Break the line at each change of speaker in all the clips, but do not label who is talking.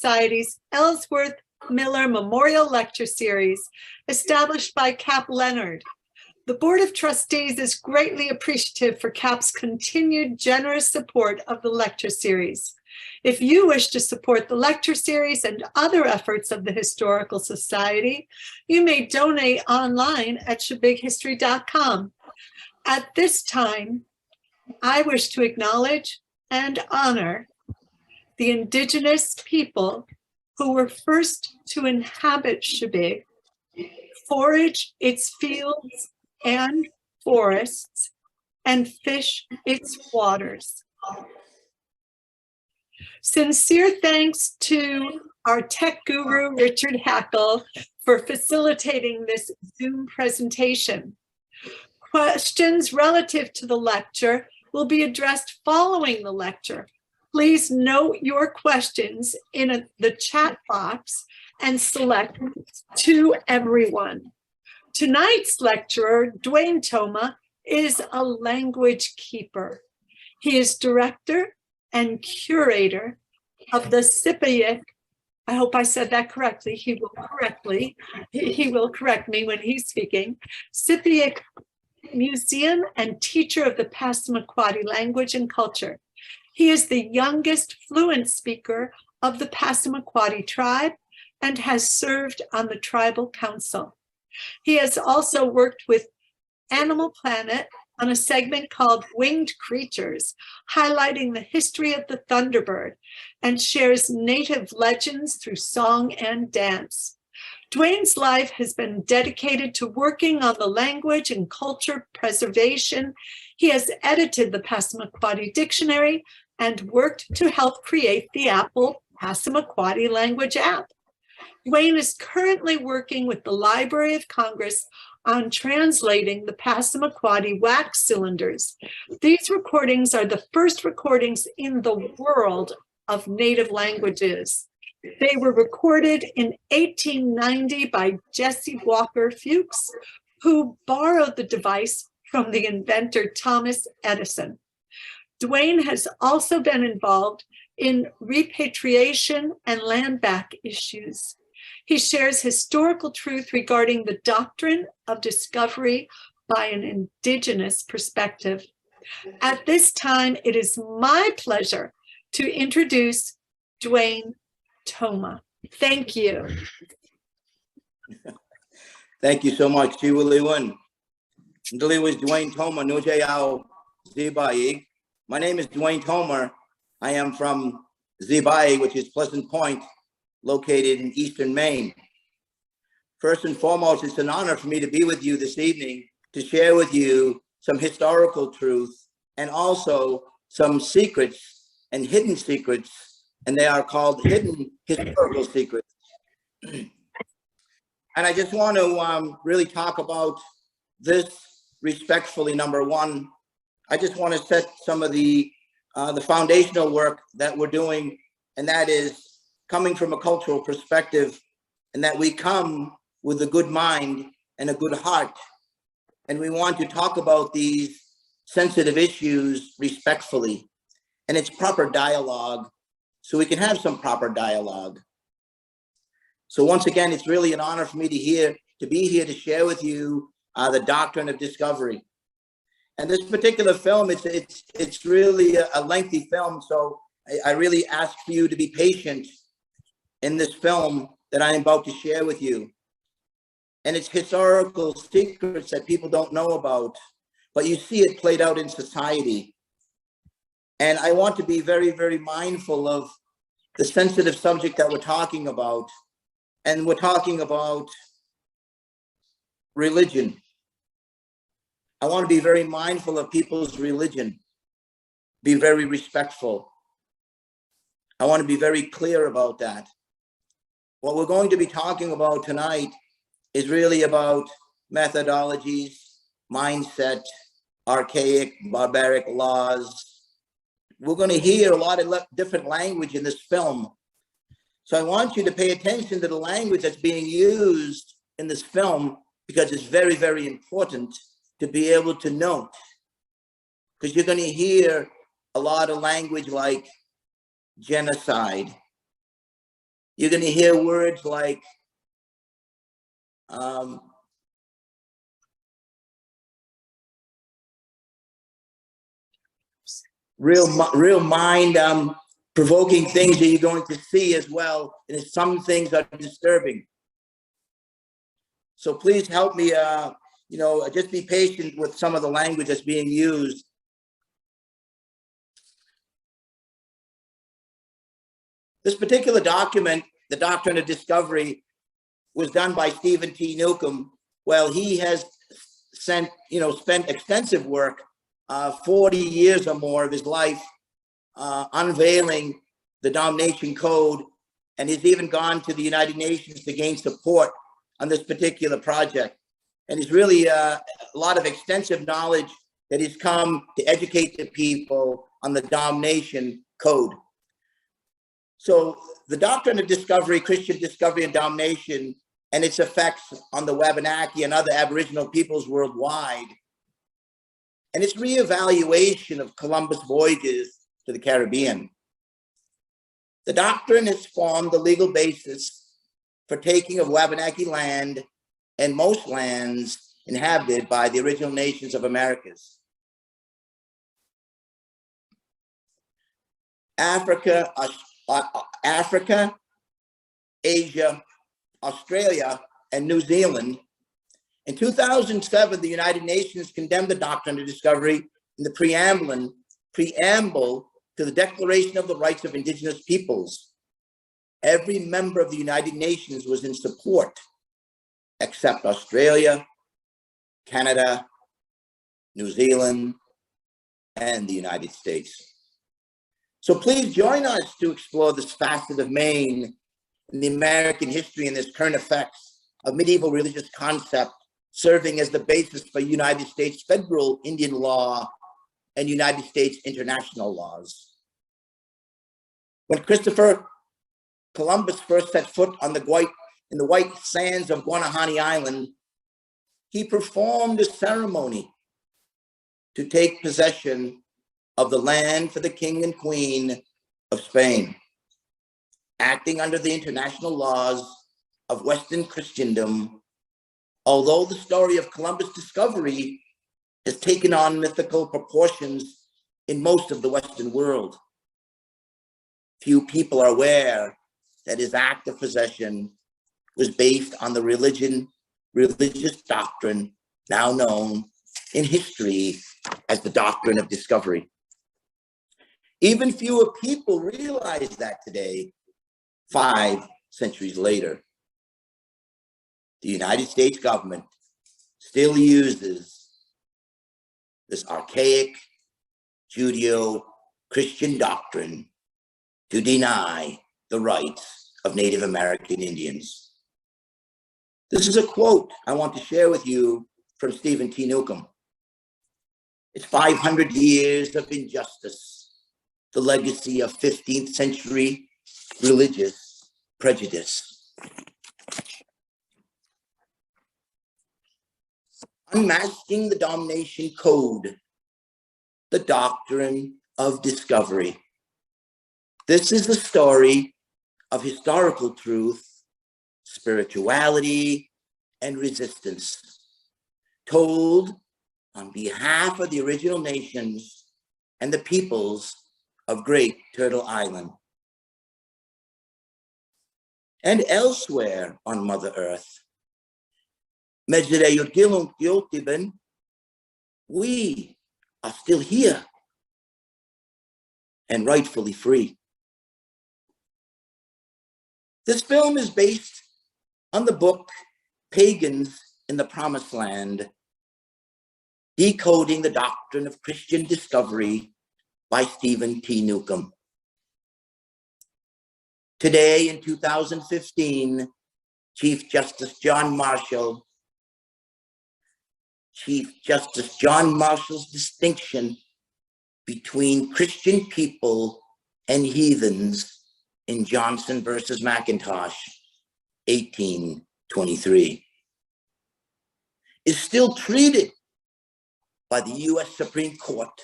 Society's Ellsworth Miller Memorial Lecture Series, established by Cap Leonard. The Board of Trustees is greatly appreciative for CAP's continued generous support of the lecture series. If you wish to support the lecture series and other efforts of the Historical Society, you may donate online at shabighistory.com. At this time, I wish to acknowledge and honor the indigenous people who were first to inhabit Shabig, forage its fields and forests, and fish its waters. Sincere thanks to our tech guru, Richard Hackle, for facilitating this Zoom presentation. Questions relative to the lecture will be addressed following the lecture. Please note your questions in the chat box and select to everyone. Tonight's lecturer, Dwayne Tomah, is a language keeper. He is director and curator of the Sipayik. I hope I said that correctly. He will correct me when he's speaking. Sipayik Museum and teacher of the Passamaquoddy language and culture. He is the youngest fluent speaker of the Passamaquoddy tribe and has served on the tribal council. He has also worked with Animal Planet on a segment called Winged Creatures, highlighting the history of the thunderbird, and shares native legends through song and dance. Dwayne's life has been dedicated to working on the language and culture preservation. He has edited the Passamaquoddy Dictionary and worked to help create the Apple Passamaquoddy language app. Dwayne is currently working with the Library of Congress on translating the Passamaquoddy wax cylinders. These recordings are the first recordings in the world of native languages. They were recorded in 1890 by Jesse Walker Fuchs, who borrowed the device from the inventor Thomas Edison. Dwayne has also been involved in repatriation and land back issues. He shares historical truth regarding the doctrine of discovery by an indigenous perspective. At this time, it is my pleasure to introduce Dwayne Tomah. Thank you.
Thank you so much, Chiwaliwan. Was Dwayne Tomah, Nojayao Zibai. My name is Dwayne Tomah. I am from Zibai, which is Pleasant Point, located in eastern Maine. First and foremost, it's an honor for me to be with you this evening to share with you some historical truth and also some secrets and hidden secrets, and they are called hidden historical secrets. And I just want to really talk about this respectfully. Number one, I just want to set some of the foundational work that we're doing, and that is coming from a cultural perspective, and that we come with a good mind and a good heart. And we want to talk about these sensitive issues respectfully, and it's proper dialogue, so we can have some proper dialogue. So once again, it's really an honor for me to be here to share with you the doctrine of discovery. And this particular film, it's really a lengthy film, so I really ask for you to be patient in this film that I'm about to share with you. And it's historical secrets that people don't know about, but you see it played out in society. And I want to be very, very mindful of the sensitive subject that we're talking about. And we're talking about religion. I want to be very mindful of people's religion, be very respectful. I want to be very clear about that. What we're going to be talking about tonight is really about methodologies, mindset, archaic, barbaric laws. We're going to hear a lot of different language in this film. So I want you to pay attention to the language that's being used in this film, because it's very, very important to be able to note. Because you're going to hear a lot of language like genocide, You're going to hear words like real mind provoking things that you're going to see as well. And some things are disturbing. So please help me, just be patient with some of the language that's being used. This particular document, the Doctrine of Discovery, was done by Stephen T. Newcomb. Well, he has spent extensive work, 40 years or more of his life, unveiling the Domination Code, and he's even gone to the United Nations to gain support on this particular project. And he's really a lot of extensive knowledge that he's come to educate the people on the Domination Code. So the Doctrine of Discovery, Christian Discovery and Domination, and its effects on the Wabanaki and other Aboriginal peoples worldwide, and its reevaluation of Columbus' voyages to the Caribbean. The doctrine has formed the legal basis for taking of Wabanaki land and most lands inhabited by the original nations of Americas. Africa, Asia, Australia, and New Zealand. In 2007, the United Nations condemned the Doctrine of Discovery in the preamble to the Declaration of the Rights of Indigenous Peoples. Every member of the United Nations was in support, except Australia, Canada, New Zealand, and the United States. So please join us to explore this facet of Maine in the American history and its current effects of medieval religious concept, serving as the basis for United States federal Indian law and United States international laws. When Christopher Columbus first set foot on in the white sands of Guanahani Island, he performed a ceremony to take possession of the land for the king and queen of Spain, acting under the international laws of Western Christendom. Although the story of Columbus' discovery has taken on mythical proportions in most of the Western world, few people are aware that his act of possession was based on the religious doctrine now known in history as the Doctrine of Discovery. Even fewer people realize that today, 5 centuries later. The United States government still uses this archaic Judeo-Christian doctrine to deny the rights of Native American Indians. This is a quote I want to share with you from Stephen T. Newcomb. It's 500 years of injustice, the legacy of 15th century religious prejudice. Unmasking the Domination Code, the Doctrine of Discovery. This is the story of historical truth, spirituality, and resistance, told on behalf of the original nations and the peoples of Great Turtle Island. And elsewhere on Mother Earth, we are still here and rightfully free. This film is based on the book Pagans in the Promised Land, Decoding the Doctrine of Christian Discovery by Stephen T. Newcomb. Today in 2015, Chief Justice John Marshall's distinction between Christian people and heathens in Johnson versus McIntosh, 1823, is still treated by the US Supreme Court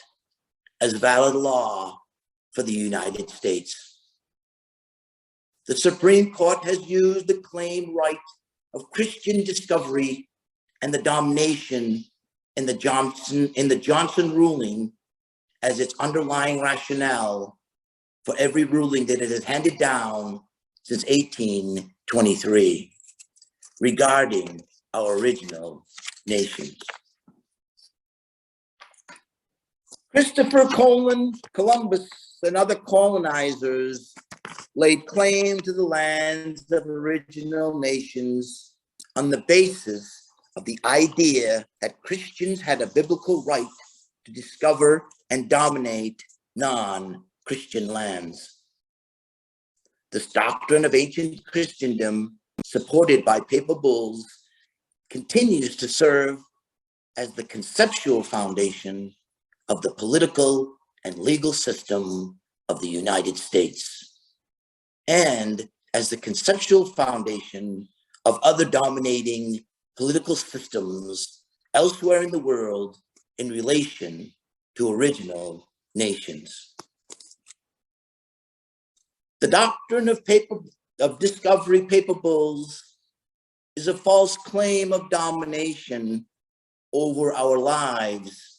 as valid law for the United States. the Supreme Court has used the claimed right of Christian discovery and the domination in the Johnson ruling as its underlying rationale for every ruling that it has handed down since 1823 regarding our original nations. Christopher Columbus and other colonizers laid claim to the lands of original nations on the basis of the idea that Christians had a biblical right to discover and dominate non-Christian lands. This doctrine of ancient Christendom, supported by papal bulls, continues to serve as the conceptual foundation of the political and legal system of the United States, and as the conceptual foundation of other dominating political systems elsewhere in the world in relation to original nations. The doctrine of discovery papal bulls is a false claim of domination over our lives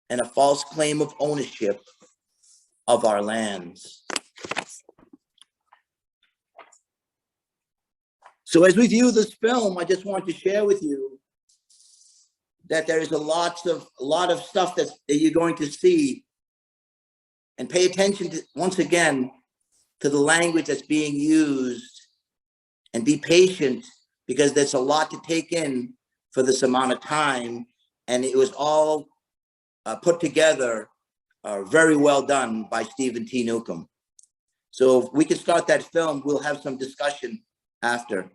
and a false claim of ownership of our lands. So as we view this film, I just want to share with you that there is a lot of stuff that you're going to see, and pay attention to, once again, to the language that's being used, and be patient because there's a lot to take in for this amount of time, and it was all put together very well done by Stephen T. Newcomb. So if we can start that film, we'll have some discussion after.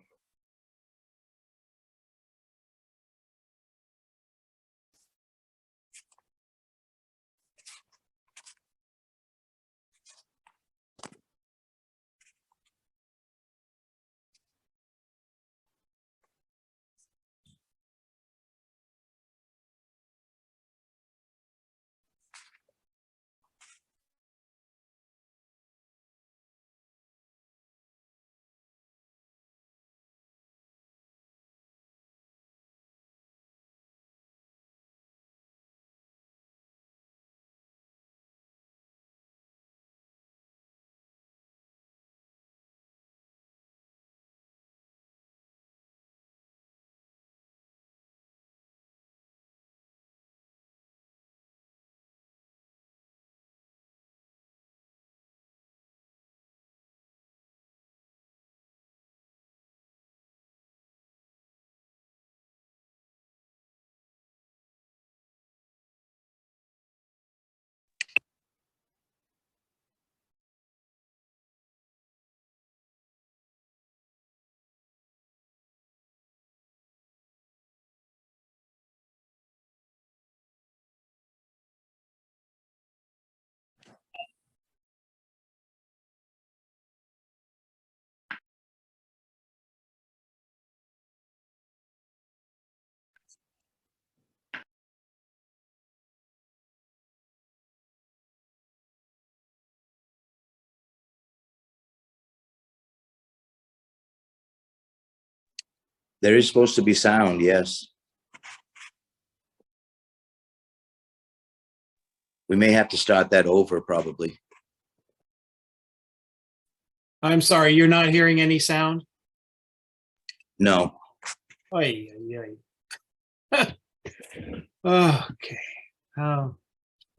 There is supposed to be sound, yes. We may have to start that over, probably.
I'm sorry, you're not hearing any sound?
No.
Oy, oy, oy. Okay. Oh,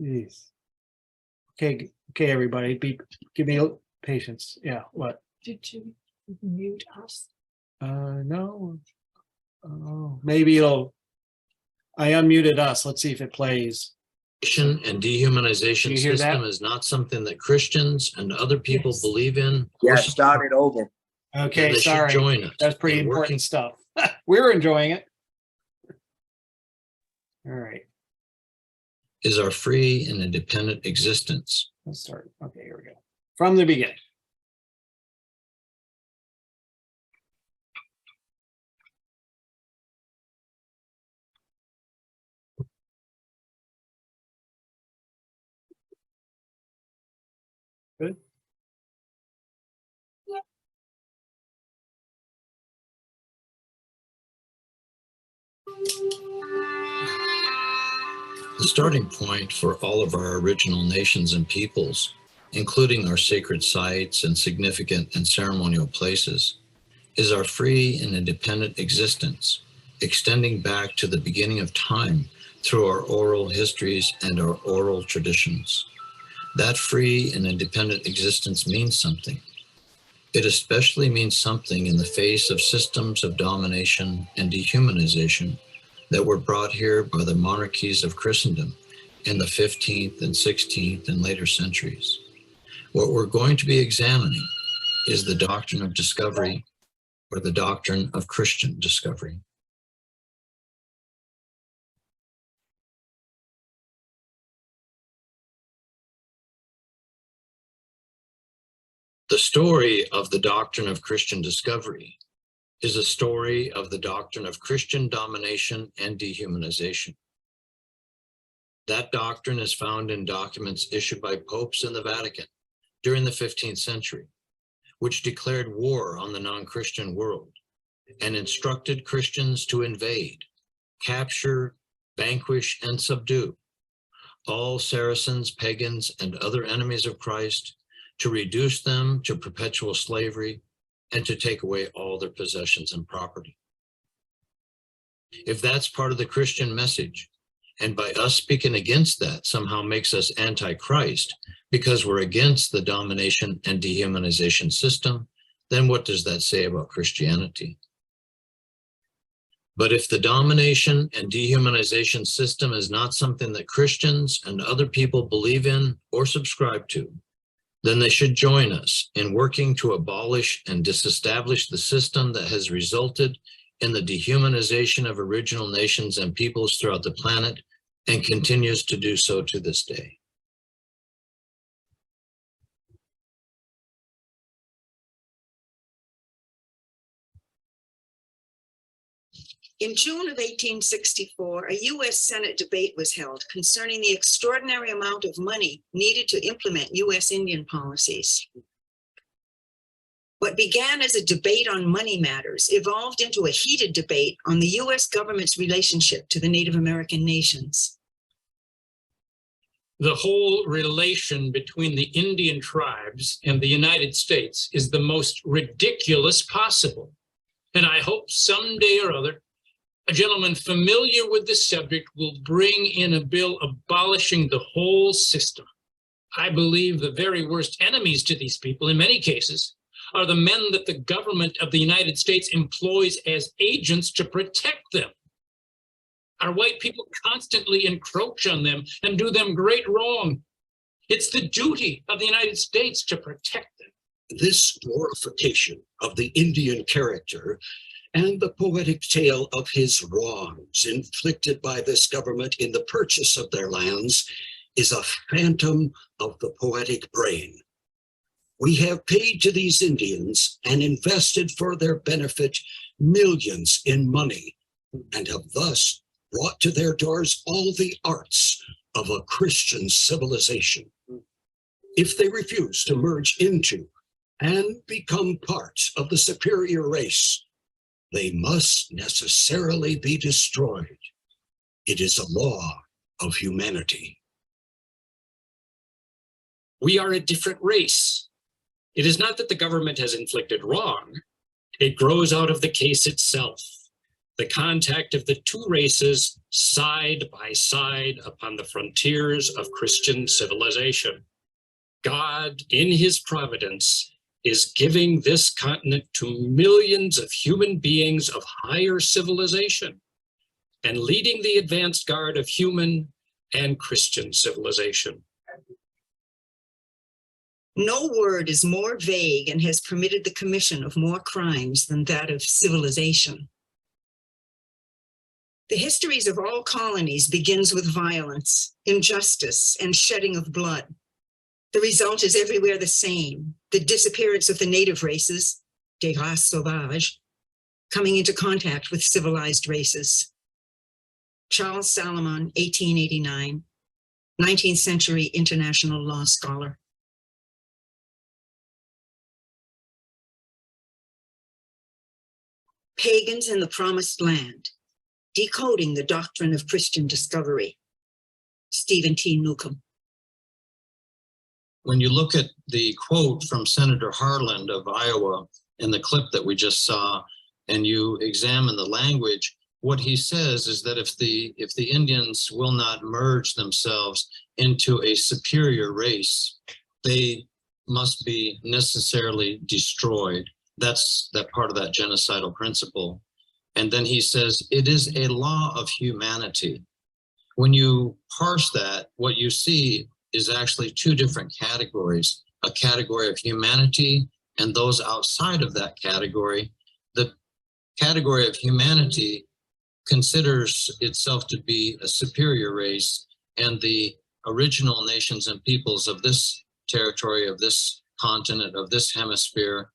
jeez. Okay, everybody, give me patience. Yeah, what?
Did you mute us?
No. Oh, maybe I unmuted us. Let's see if it plays.
And dehumanization
You hear that?
system is not something that Christians and other people
Yes.
believe in.
Yeah,
or
start it over.
Okay,
they should
sorry.
join us
That's pretty
in
important
working-
stuff. We're enjoying it. All right,
is our free and independent existence.
let's start. Okay, here we go. From the beginning. Good.
The starting point for all of our original nations and peoples, including our sacred sites and significant and ceremonial places, is our free and independent existence, extending back to the beginning of time through our oral histories and our oral traditions. That free and independent existence means something. It especially means something in the face of systems of domination and dehumanization that were brought here by the monarchies of Christendom in the 15th and 16th and later centuries. What we're going to be examining is the doctrine of discovery, or the doctrine of Christian discovery. The story of the doctrine of Christian discovery is a story of the doctrine of Christian domination and dehumanization. That doctrine is found in documents issued by popes in the Vatican during the 15th century, which declared war on the non-Christian world and instructed Christians to invade, capture, vanquish, and subdue all Saracens, pagans, and other enemies of Christ, to reduce them to perpetual slavery, and to take away all their possessions and property. If that's part of the Christian message, and by us speaking against that somehow makes us anti-Christ because we're against the domination and dehumanization system, then what does that say about Christianity? But if the domination and dehumanization system is not something that Christians and other people believe in or subscribe to, then they should join us in working to abolish and disestablish the system that has resulted in the dehumanization of original nations and peoples throughout the planet and continues to do so to this day.
In June of 1864, a U.S. Senate debate was held concerning the extraordinary amount of money needed to implement U.S. Indian policies. What began as a debate on money matters evolved into a heated debate on the U.S. government's relationship to the Native American nations.
The whole relation between the Indian tribes and the United States is the most ridiculous possible. And I hope someday or other, a gentleman familiar with this subject will bring in a bill abolishing the whole system. I believe the very worst enemies to these people, in many cases, are the men that the government of the United States employs as agents to protect them. Our white people constantly encroach on them and do them great wrong. It's the duty of the United States to protect them.
This glorification of the Indian character and the poetic tale of his wrongs inflicted by this government in the purchase of their lands is a phantom of the poetic brain. We have paid to these Indians and invested for their benefit millions in money, and have thus brought to their doors all the arts of a Christian civilization. If they refuse to merge into and become part of the superior race, they must necessarily be destroyed. It is a law of humanity.
We are a different race. It is not that the government has inflicted wrong. It grows out of the case itself, the contact of the two races side by side upon the frontiers of Christian civilization. God, in his providence, is giving this continent to millions of human beings of higher civilization and leading the advanced guard of human and Christian civilization.
No word is more vague and has permitted the commission of more crimes than that of civilization. The histories of all colonies begins with violence, injustice, and shedding of blood. The result is everywhere the same: the disappearance of the native races, des races sauvages, coming into contact with civilized races. Charles Salomon, 1889, 19th century international law scholar. Pagans in the Promised Land, decoding the doctrine of Christian discovery. Stephen T. Newcomb.
When you look at the quote from Senator Harland of Iowa in the clip that we just saw, and you examine the language, what he says is that if the Indians will not merge themselves into a superior race, they must be necessarily destroyed. That's that part of that genocidal principle. And then he says, it is a law of humanity. When you parse that, what you see is actually two different categories, a category of humanity and those outside of that category. The category of humanity considers itself to be a superior race, and the original nations and peoples of this territory, of this continent, of this hemisphere,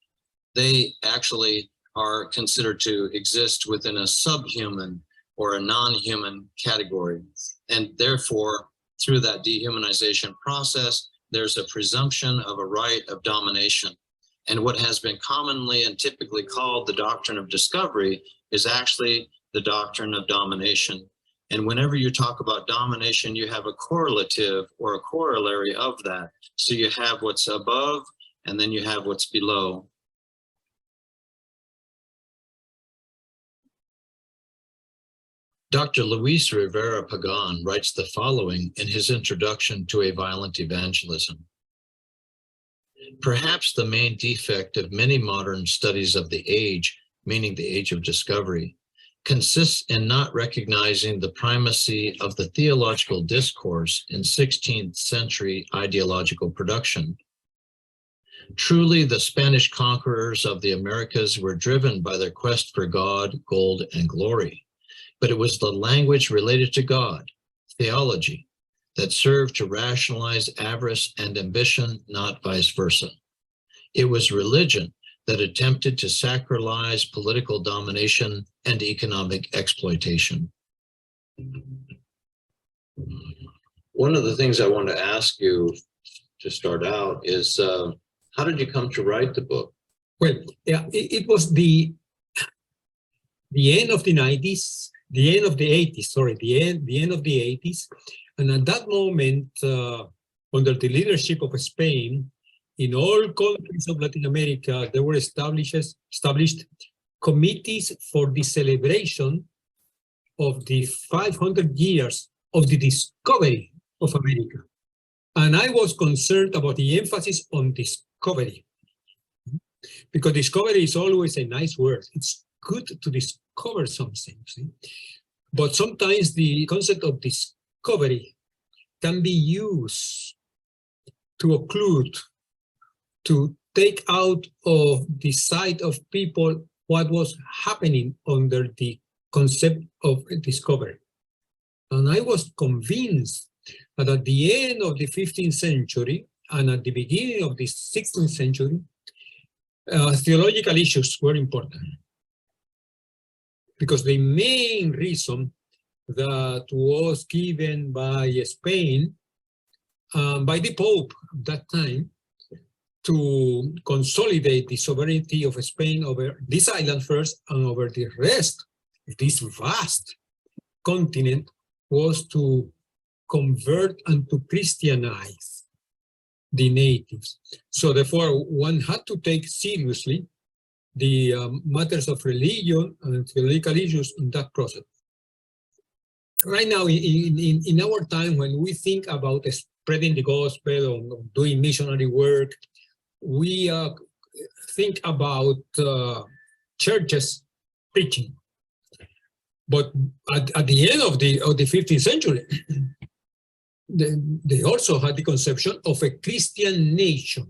they actually are considered to exist within a subhuman or a non-human category. And therefore, through that dehumanization process, there's a presumption of a right of domination. And what has been commonly and typically called the doctrine of discovery is actually the doctrine of domination. And whenever you talk about domination, you have a correlative or a corollary of that. So you have what's above, and then you have what's below. Dr. Luis Rivera Pagan writes the following in his introduction to a violent evangelism. Perhaps the main defect of many modern studies of the age, meaning the age of discovery, consists in not recognizing the primacy of the theological discourse in 16th century ideological production. Truly, the Spanish conquerors of the Americas were driven by their quest for God, gold, and glory. But it was the language related to God, theology, that served to rationalize avarice and ambition, not vice versa. It was religion that attempted to sacralize political domination and economic exploitation. One of the things I want to ask you to start out is, how did you come to write the book?
Well, yeah, it was the end of the 90s, the end of the 80s, sorry, the end of the 80s. And at that moment, under the leadership of Spain, in all countries of Latin America, there were established committees for the celebration of the 500 years of the discovery of America. And I was concerned about the emphasis on discovery, because discovery is always a nice word. It's good to discover something, see? But sometimes the concept of discovery can be used to occlude, to take out of the sight of people what was happening under the concept of discovery. And I was convinced that at the end of the 15th century and at the beginning of the 16th century, theological issues were important. Because the main reason that was given by Spain, by the Pope at that time, to consolidate the sovereignty of Spain over this island first and over the rest of this vast continent, was to convert and to Christianize the natives. So therefore, one had to take seriously the matters of religion and theological issues in that process. Right now, in our time, when we think about spreading the gospel or doing missionary work, we think about churches preaching. But at the end of the 15th century, they also had the conception of a Christian nation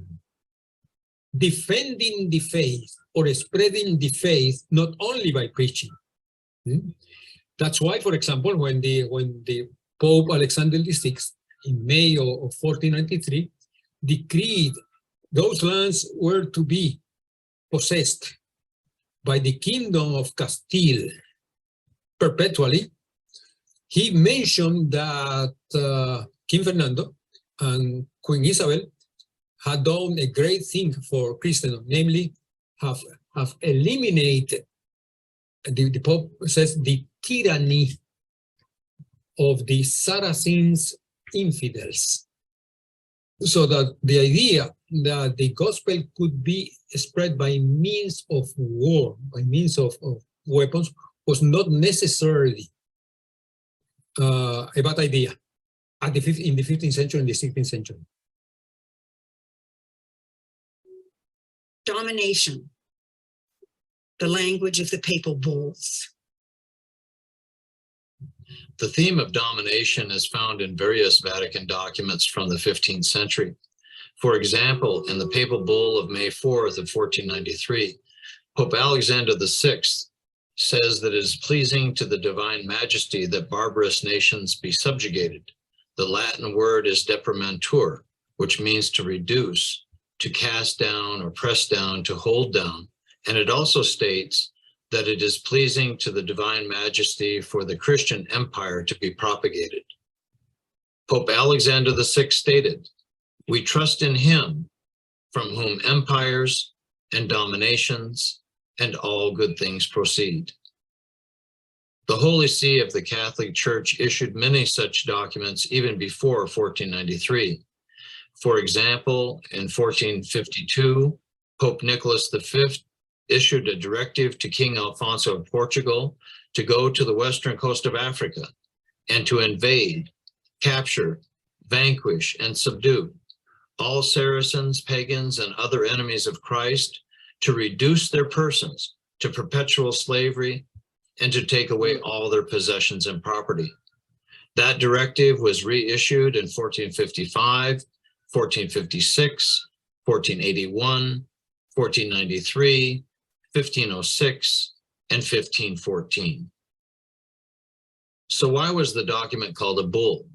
defending the faith or spreading the faith not only by preaching. That's why, for example, when the Pope Alexander VI in May of 1493 decreed those lands were to be possessed by the Kingdom of Castile perpetually, he mentioned that King Fernando and Queen Isabel had done a great thing for Christendom, namely have eliminated, the Pope says, the tyranny of the Saracens infidels. So that the idea that the gospel could be spread by means of war, by means of weapons, was not necessarily a bad idea in the 15th century and the 16th century.
Domination, the language of the papal bulls.
The theme of domination is found in various Vatican documents from the 15th century. For example, in the papal bull of May 4th of 1493, Pope Alexander VI says that it is pleasing to the divine majesty that barbarous nations be subjugated. The Latin word is deprimentur, which means to reduce, to cast down or press down, to hold down. And it also states that it is pleasing to the divine majesty for the Christian empire to be propagated. Pope Alexander VI stated, "We trust in him from whom empires and dominations and all good things proceed." The Holy See of the Catholic Church issued many such documents even before 1493. For example, in 1452, Pope Nicholas V issued a directive to King Alfonso of Portugal to go to the western coast of Africa and to invade, capture, vanquish, and subdue all Saracens, pagans, and other enemies of Christ, to reduce their persons to perpetual slavery, and to take away all their possessions and property. That directive was reissued in 1455, 1456, 1481, 1493, 1506, and 1514. So why was the document called a bull?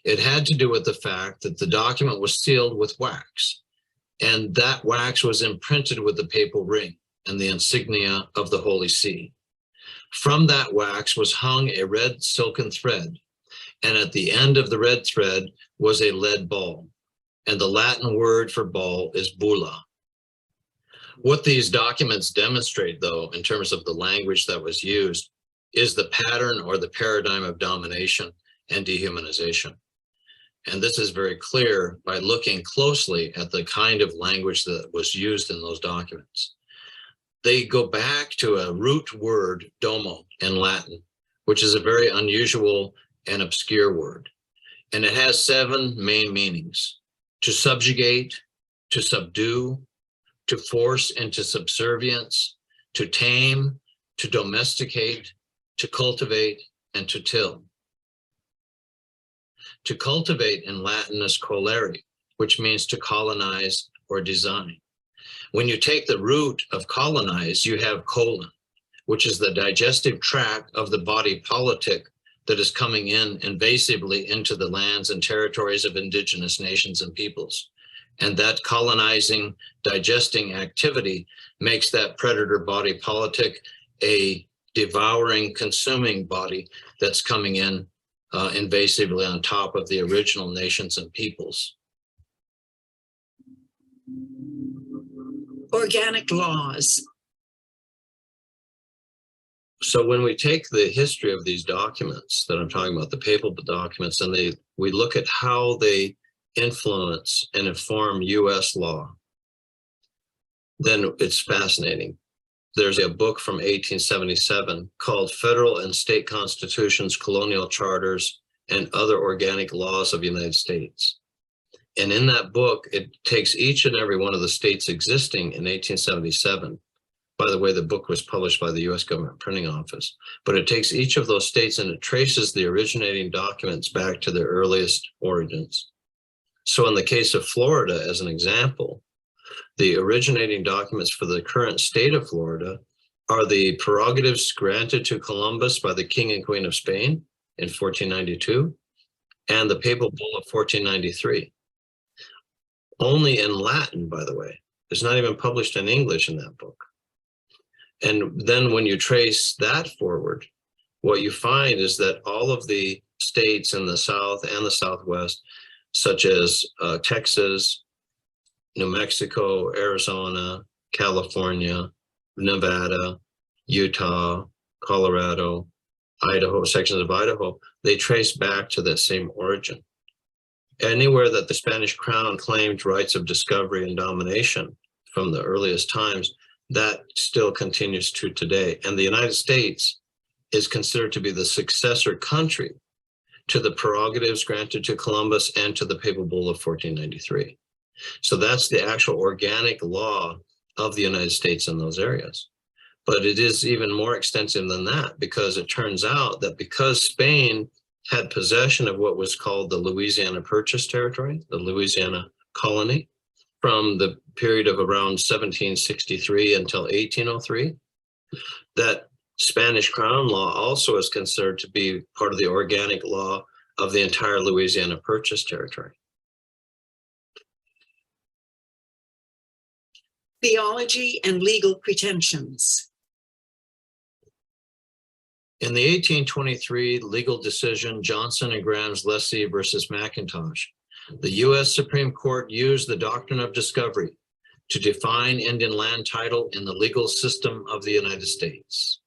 It had to do with the fact that the document was sealed with wax, and that wax was imprinted with the papal ring and the insignia of the Holy See. From that wax was hung a red silken thread, and at the end of the red thread was a lead ball, and the Latin word for ball is bulla. What these documents demonstrate, though, in terms of the language that was used, is the pattern or the paradigm of domination and dehumanization. And this is very clear by looking closely at the kind of language that was used in those documents. They go back to a root word, domo, in Latin, which is a very unusual and obscure word. And it has 7 main meanings: to subjugate, to subdue, to force into subservience, to tame, to domesticate, to cultivate, and to till. To cultivate in Latin is colere, which means to colonize or design. When you take the root of colonize, you have colon, which is the digestive tract of the body politic that is coming in invasively into the lands and territories of indigenous nations and peoples. And that colonizing, digesting activity makes that predator body politic a devouring, consuming body that's coming in invasively on top of the original nations and peoples.
Organic laws.
So when we take the history of these documents that I'm talking about, the papal documents, and we look at how they influence and inform US law, then it's fascinating. There's a book from 1877 called Federal and State Constitutions, Colonial Charters, and Other Organic Laws of the United States. And in that book, it takes each and every one of the states existing in 1877. By the way, the book was published by the US Government Printing Office, but it takes each of those states and it traces the originating documents back to their earliest origins. So in the case of Florida, as an example, the originating documents for the current state of Florida are the prerogatives granted to Columbus by the King and Queen of Spain in 1492 and the papal bull of 1493. Only in Latin, by the way. It's not even published in English in that book. And then when you trace that forward, what you find is that all of the states in the South and the Southwest, such as Texas, New Mexico, Arizona, California, Nevada, Utah, Colorado, Idaho, sections of Idaho, they trace back to that same origin. Anywhere that the Spanish crown claimed rights of discovery and domination from the earliest times, that still continues to today. And the United States is considered to be the successor country to the prerogatives granted to Columbus and to the Papal Bull of 1493. So that's the actual organic law of the United States in those areas. But it is even more extensive than that, because it turns out that because Spain had possession of what was called the Louisiana Purchase Territory, the Louisiana Colony, from the period of around 1763 until 1803, that Spanish Crown law also is considered to be part of the organic law of the entire Louisiana Purchase Territory.
Theology and legal pretensions.
In the 1823 legal decision, Johnson and Graham's Lessee versus McIntosh, the U.S. Supreme Court used the doctrine of discovery to define Indian land title in the legal system of the United States.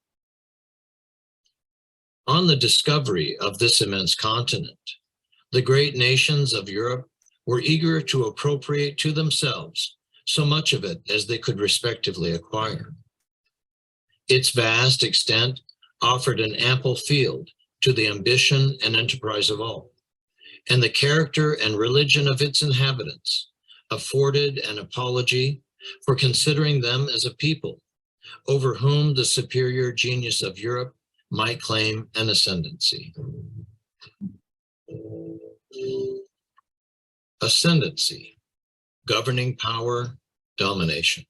On the discovery of this immense continent, the great nations of Europe were eager to appropriate to themselves so much of it as they could respectively acquire. Its vast extent offered an ample field to the ambition and enterprise of all, and the character and religion of its inhabitants afforded an apology for considering them as a people over whom the superior genius of Europe might claim an ascendancy. Ascendancy, governing power, domination.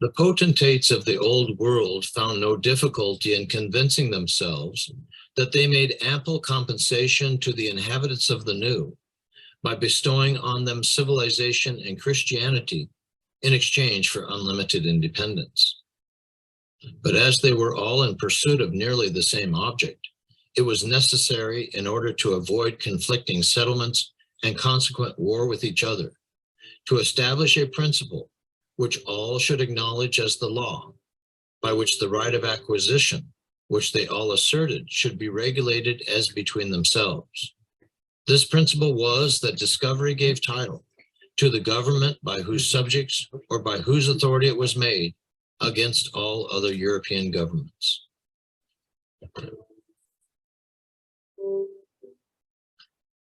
The potentates of the old world found no difficulty in convincing themselves that they made ample compensation to the inhabitants of the new by bestowing on them civilization and Christianity in exchange for unlimited independence. But as they were all in pursuit of nearly the same object, it was necessary, in order to avoid conflicting settlements and consequent war with each other, to establish a principle which all should acknowledge as the law, by which the right of acquisition, which they all asserted, should be regulated as between themselves. This principle was that discovery gave title to the government by whose subjects or by whose authority it was made against all other European governments.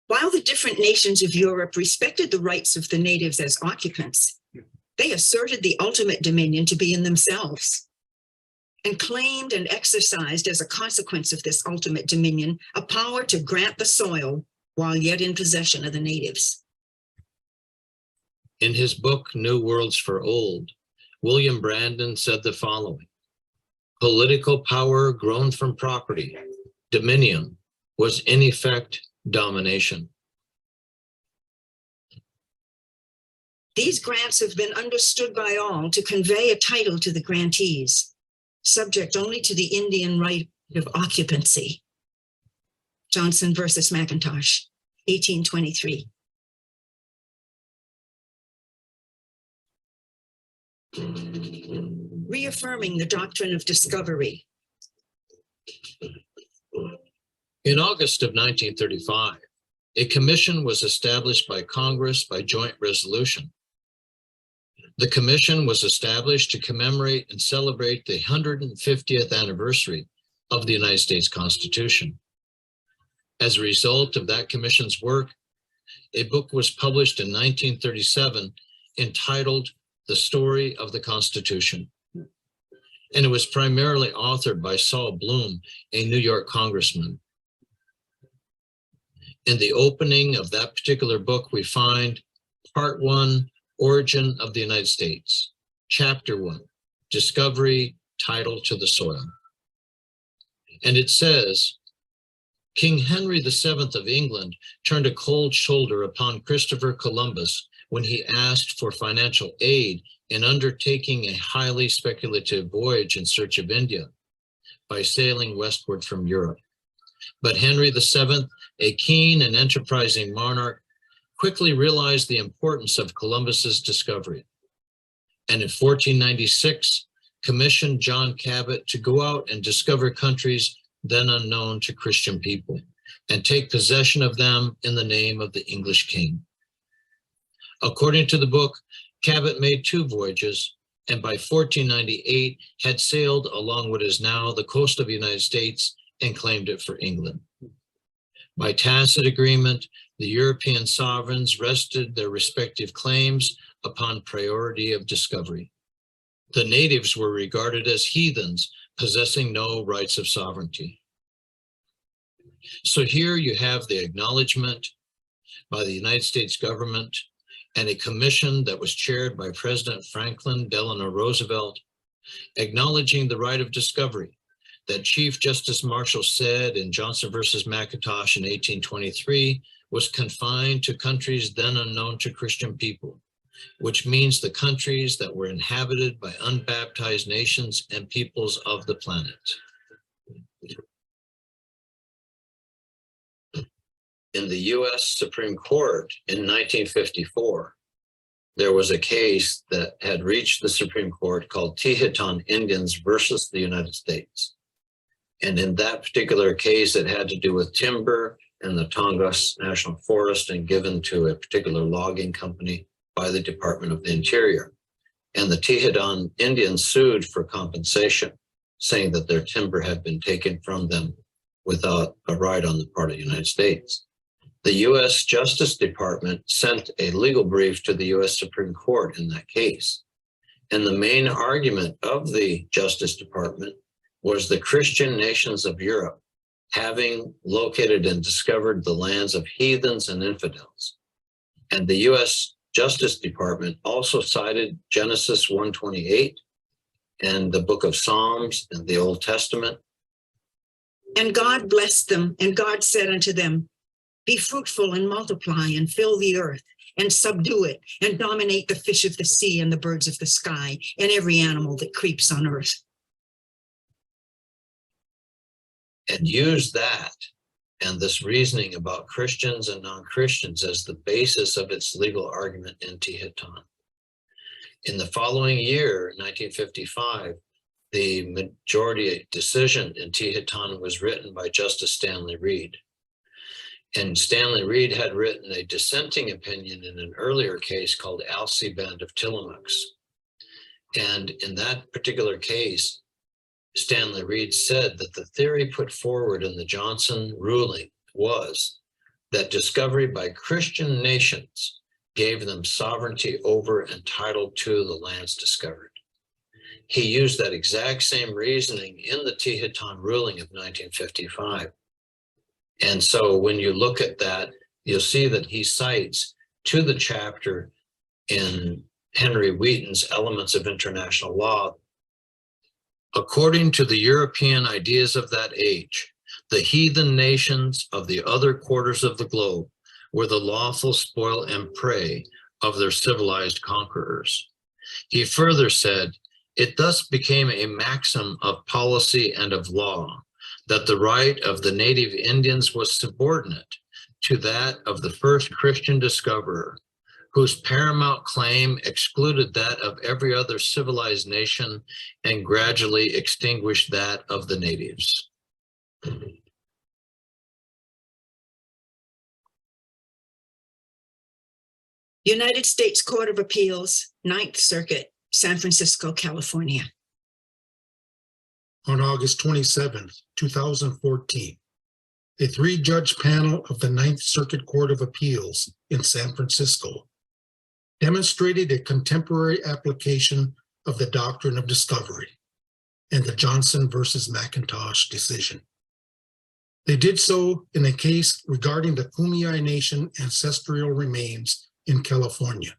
While the different nations of Europe respected the rights of the natives as occupants, they asserted the ultimate dominion to be in themselves, and claimed and exercised as a consequence of this ultimate dominion a power to grant the soil while yet in possession of the natives.
In his book, New Worlds for Old, William Brandon said the following: political power grown from property, dominion, was in effect domination.
These grants have been understood by all to convey a title to the grantees, subject only to the Indian right of occupancy. Johnson versus McIntosh, 1823. Reaffirming the doctrine of discovery.
In August of 1935, a commission was established by Congress by joint resolution. The commission was established to commemorate and celebrate the 150th anniversary of the United States Constitution. As a result of that commission's work, a book was published in 1937 entitled The Story of the Constitution. And it was primarily authored by Saul Bloom, a New York congressman. In the opening of that particular book, we find Part 1, Origin of the United States, Chapter 1, Discovery, Title to the Soil. And it says, King Henry VII of England turned a cold shoulder upon Christopher Columbus when he asked for financial aid in undertaking a highly speculative voyage in search of India by sailing westward from Europe. But Henry VII, a keen and enterprising monarch, quickly realized the importance of Columbus's discovery, and in 1496 commissioned John Cabot to go out and discover countries then unknown to Christian people and take possession of them in the name of the English king. According to the book, Cabot made 2 voyages, and by 1498 had sailed along what is now the coast of the United States and claimed it for England. By tacit agreement, the European sovereigns rested their respective claims upon priority of discovery. The natives were regarded as heathens, possessing no rights of sovereignty. So here you have the acknowledgement by the United States government and a commission that was chaired by President Franklin Delano Roosevelt, acknowledging the right of discovery that Chief Justice Marshall said in Johnson versus McIntosh in 1823 was confined to countries then unknown to Christian people, which means the countries that were inhabited by unbaptized nations and peoples of the planet. In the US Supreme Court in 1954, there was a case that had reached the Supreme Court called Tehiton Indians versus the United States. And in that particular case, it had to do with timber in the Tongass National Forest and given to a particular logging company by the Department of the Interior. And the Tehiton Indians sued for compensation, saying that their timber had been taken from them without a right on the part of the United States. The U.S. Justice Department sent a legal brief to the U.S. Supreme Court in that case. And the main argument of the Justice Department was the Christian nations of Europe having located and discovered the lands of heathens and infidels. And the U.S. Justice Department also cited Genesis 1:28 and the book of Psalms and the Old Testament.
And God blessed them, and God said unto them, be fruitful and multiply and fill the earth and subdue it and dominate the fish of the sea and the birds of the sky and every animal that creeps on earth.
And use that and this reasoning about Christians and non-Christians as the basis of its legal argument in Tehiton. In the following year, 1955, the majority decision in Tehiton was written by Justice Stanley Reed. And Stanley Reed had written a dissenting opinion in an earlier case called Alcee Band of Tillamook's. And in that particular case, Stanley Reed said that the theory put forward in the Johnson ruling was that discovery by Christian nations gave them sovereignty over and title to the lands discovered. He used that exact same reasoning in the Tehiton ruling of 1955. And so when you look at that, you'll see that he cites to the chapter in Henry Wheaton's Elements of International Law. According to the European ideas of that age, the heathen nations of the other quarters of the globe were the lawful spoil and prey of their civilized conquerors. He further said, it thus became a maxim of policy and of law that the right of the native Indians was subordinate to that of the first Christian discoverer, whose paramount claim excluded that of every other civilized nation and gradually extinguished that of the natives.
United States Court of Appeals, Ninth Circuit, San Francisco, California.
On August 27, 2014, a 3-judge panel of the Ninth Circuit Court of Appeals in San Francisco demonstrated a contemporary application of the doctrine of discovery and the Johnson versus McIntosh decision. They did so in a case regarding the Kumeyaay Nation ancestral remains in California.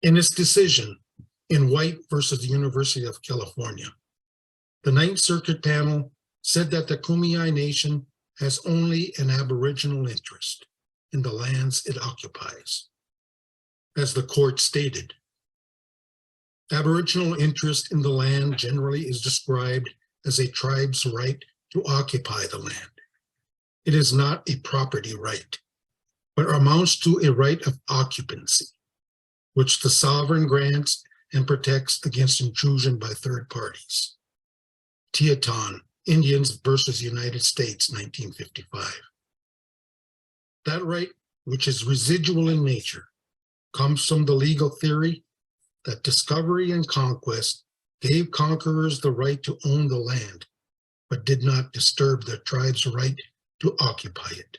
In its decision in White versus the University of California, the Ninth Circuit panel said that the Kumeyaay Nation has only an aboriginal interest in the lands it occupies. As the court stated, aboriginal interest in the land generally is described as a tribe's right to occupy the land. It is not a property right. but amounts to a right of occupancy, which the sovereign grants and protects against intrusion by third parties. Teton, Indians versus United States, 1955. That right, which is residual in nature, comes from the legal theory that discovery and conquest gave conquerors the right to own the land, but did not disturb their tribe's right to occupy it.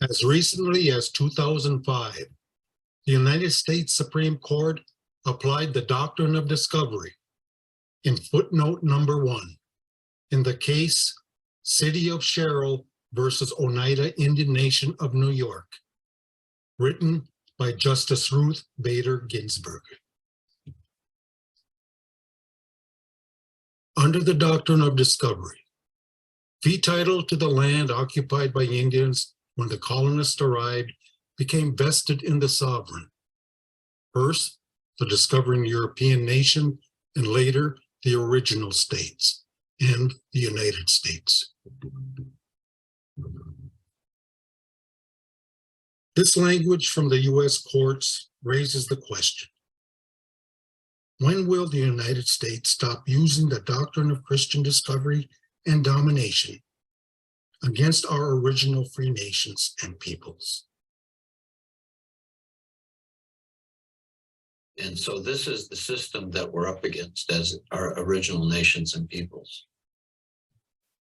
As recently as 2005, the United States Supreme Court applied the doctrine of discovery in footnote number 1 in the case City of Sherrill versus Oneida Indian Nation of New York, written by Justice Ruth Bader Ginsburg. Under the doctrine of discovery, fee title to the land occupied by Indians when the colonists arrived became vested in the sovereign. First, the discovering European nation, and later the original states and the United States. This language from the US courts raises the question: when will the United States stop using the doctrine of Christian discovery and domination against our original free nations and peoples?
And so this is the system that we're up against as our original nations and peoples.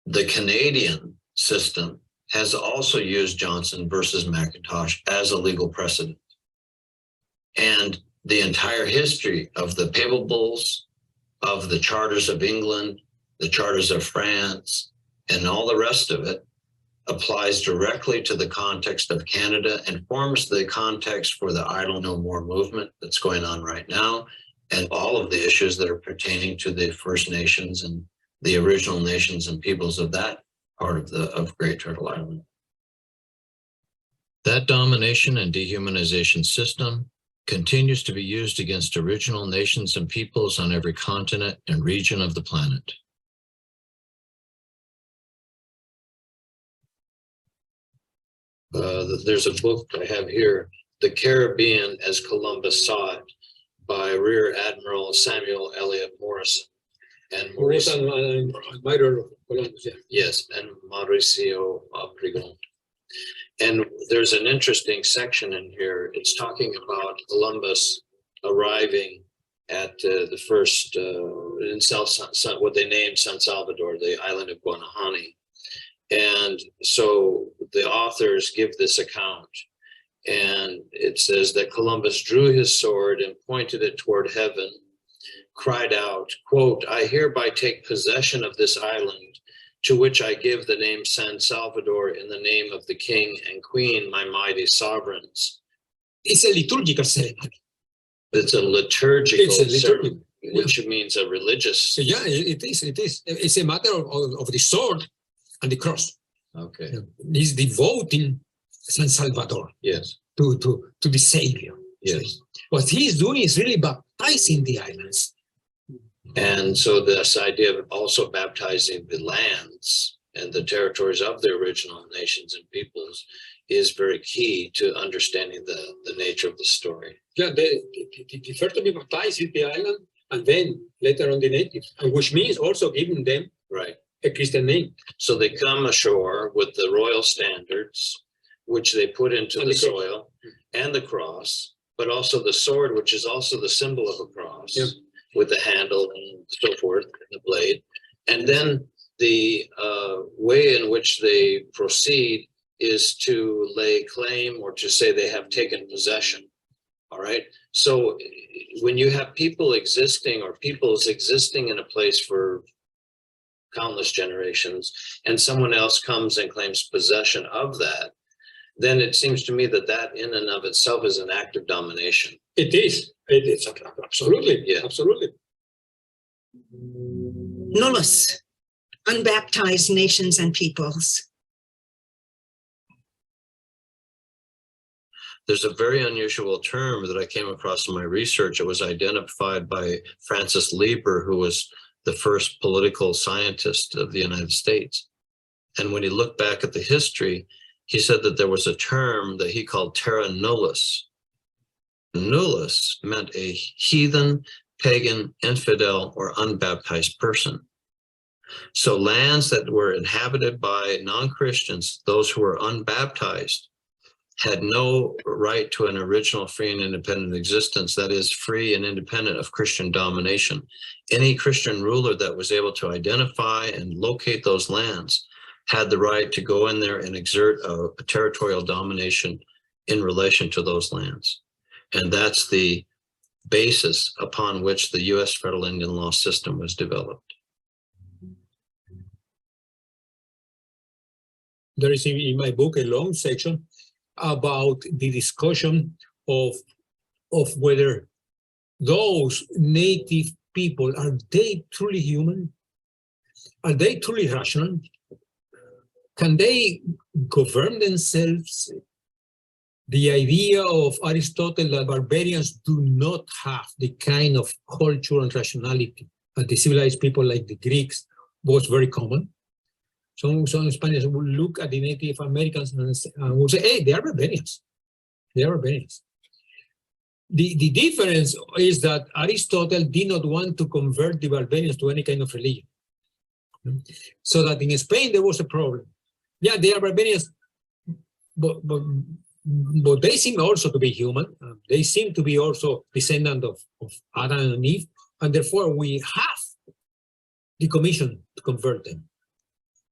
The Canadian system has also used Johnson versus McIntosh as a legal precedent. And the entire history of the papal bulls, of the charters of England, the charters of France, and all the rest of it applies directly to the context of Canada and forms the context for the Idle No More movement that's going on right now, and all of the issues that are pertaining to the First Nations and the original nations and peoples of that part of Great Turtle Island. That domination and dehumanization system continues to be used against original nations and peoples on every continent and region of the planet. There's a book I have here, The Caribbean as Columbus Saw It, by Rear Admiral Samuel Eliot Morrison and Mauricio.
Admiral of Columbus, yeah.
Yes, and Mauricio Prigon. And there's an interesting section in here. It's talking about Columbus arriving at the first in what they named San Salvador, the island of Guanahani. And so the authors give this account, and it says that Columbus drew his sword and pointed it toward heaven, cried out, quote, "I hereby take possession of this island, to which I give the name San Salvador in the name of the king and queen, my mighty sovereigns."
It's a liturgical ceremony.
It's a liturgical ceremony,
liturgical,
which means a religious.
So yeah, it is. It's a matter of the sword and the cross.
Okay.
He's devoting San Salvador
Yes.
to the Savior.
Yes.
What he's doing is really baptizing the islands.
And so this idea of also baptizing the lands and the territories of the original nations and peoples is very key to understanding the nature of the story.
Yeah, the first to be baptized is the island, and then later on the natives, and which means also giving them
Right.
a Christian name.
So they come ashore with the royal standards, which they put into
And
the
the cross.
soil, and the cross, but also the sword, which is also the symbol of a cross,
Yeah.
with the handle and so forth, and the blade. And then the way in which they proceed is to lay claim or to say they have taken possession. All right. So when you have people existing or peoples existing in a place for countless generations, and someone else comes and claims possession of that, then it seems to me that that in and of itself is an act of domination.
It is. It is absolutely.
Yeah.
Absolutely.
Nullus, unbaptized nations and peoples.
There's a very unusual term that I came across in my research. It was identified by Francis Lieber, who was the first political scientist of the United States. And when he looked back at the history, he said that there was a term that he called terra nullius. Nullius meant a heathen, pagan, infidel, or unbaptized person. So lands that were inhabited by non-Christians, those who were unbaptized, had no right to an original free and independent existence, that is, free and independent of Christian domination. Any Christian ruler that was able to identify and locate those lands had the right to go in there and exert a territorial domination in relation to those lands. And that's the basis upon which the U.S. federal Indian law system was developed.
There is in my book a long section about the discussion of whether those native people, are they truly human? Are they truly rational? Can they govern themselves? The idea of Aristotle that barbarians do not have the kind of culture and rationality that the civilized people like the Greeks was very common. Some Spaniards will look at the Native Americans and will say, hey, they are barbarians. They are barbarians. The difference is that Aristotle did not want to convert the barbarians to any kind of religion. So that in Spain, there was a problem. Yeah, they are barbarians, but they seem also to be human. They seem to be also descendant of Adam and Eve, and therefore we have the commission to convert them.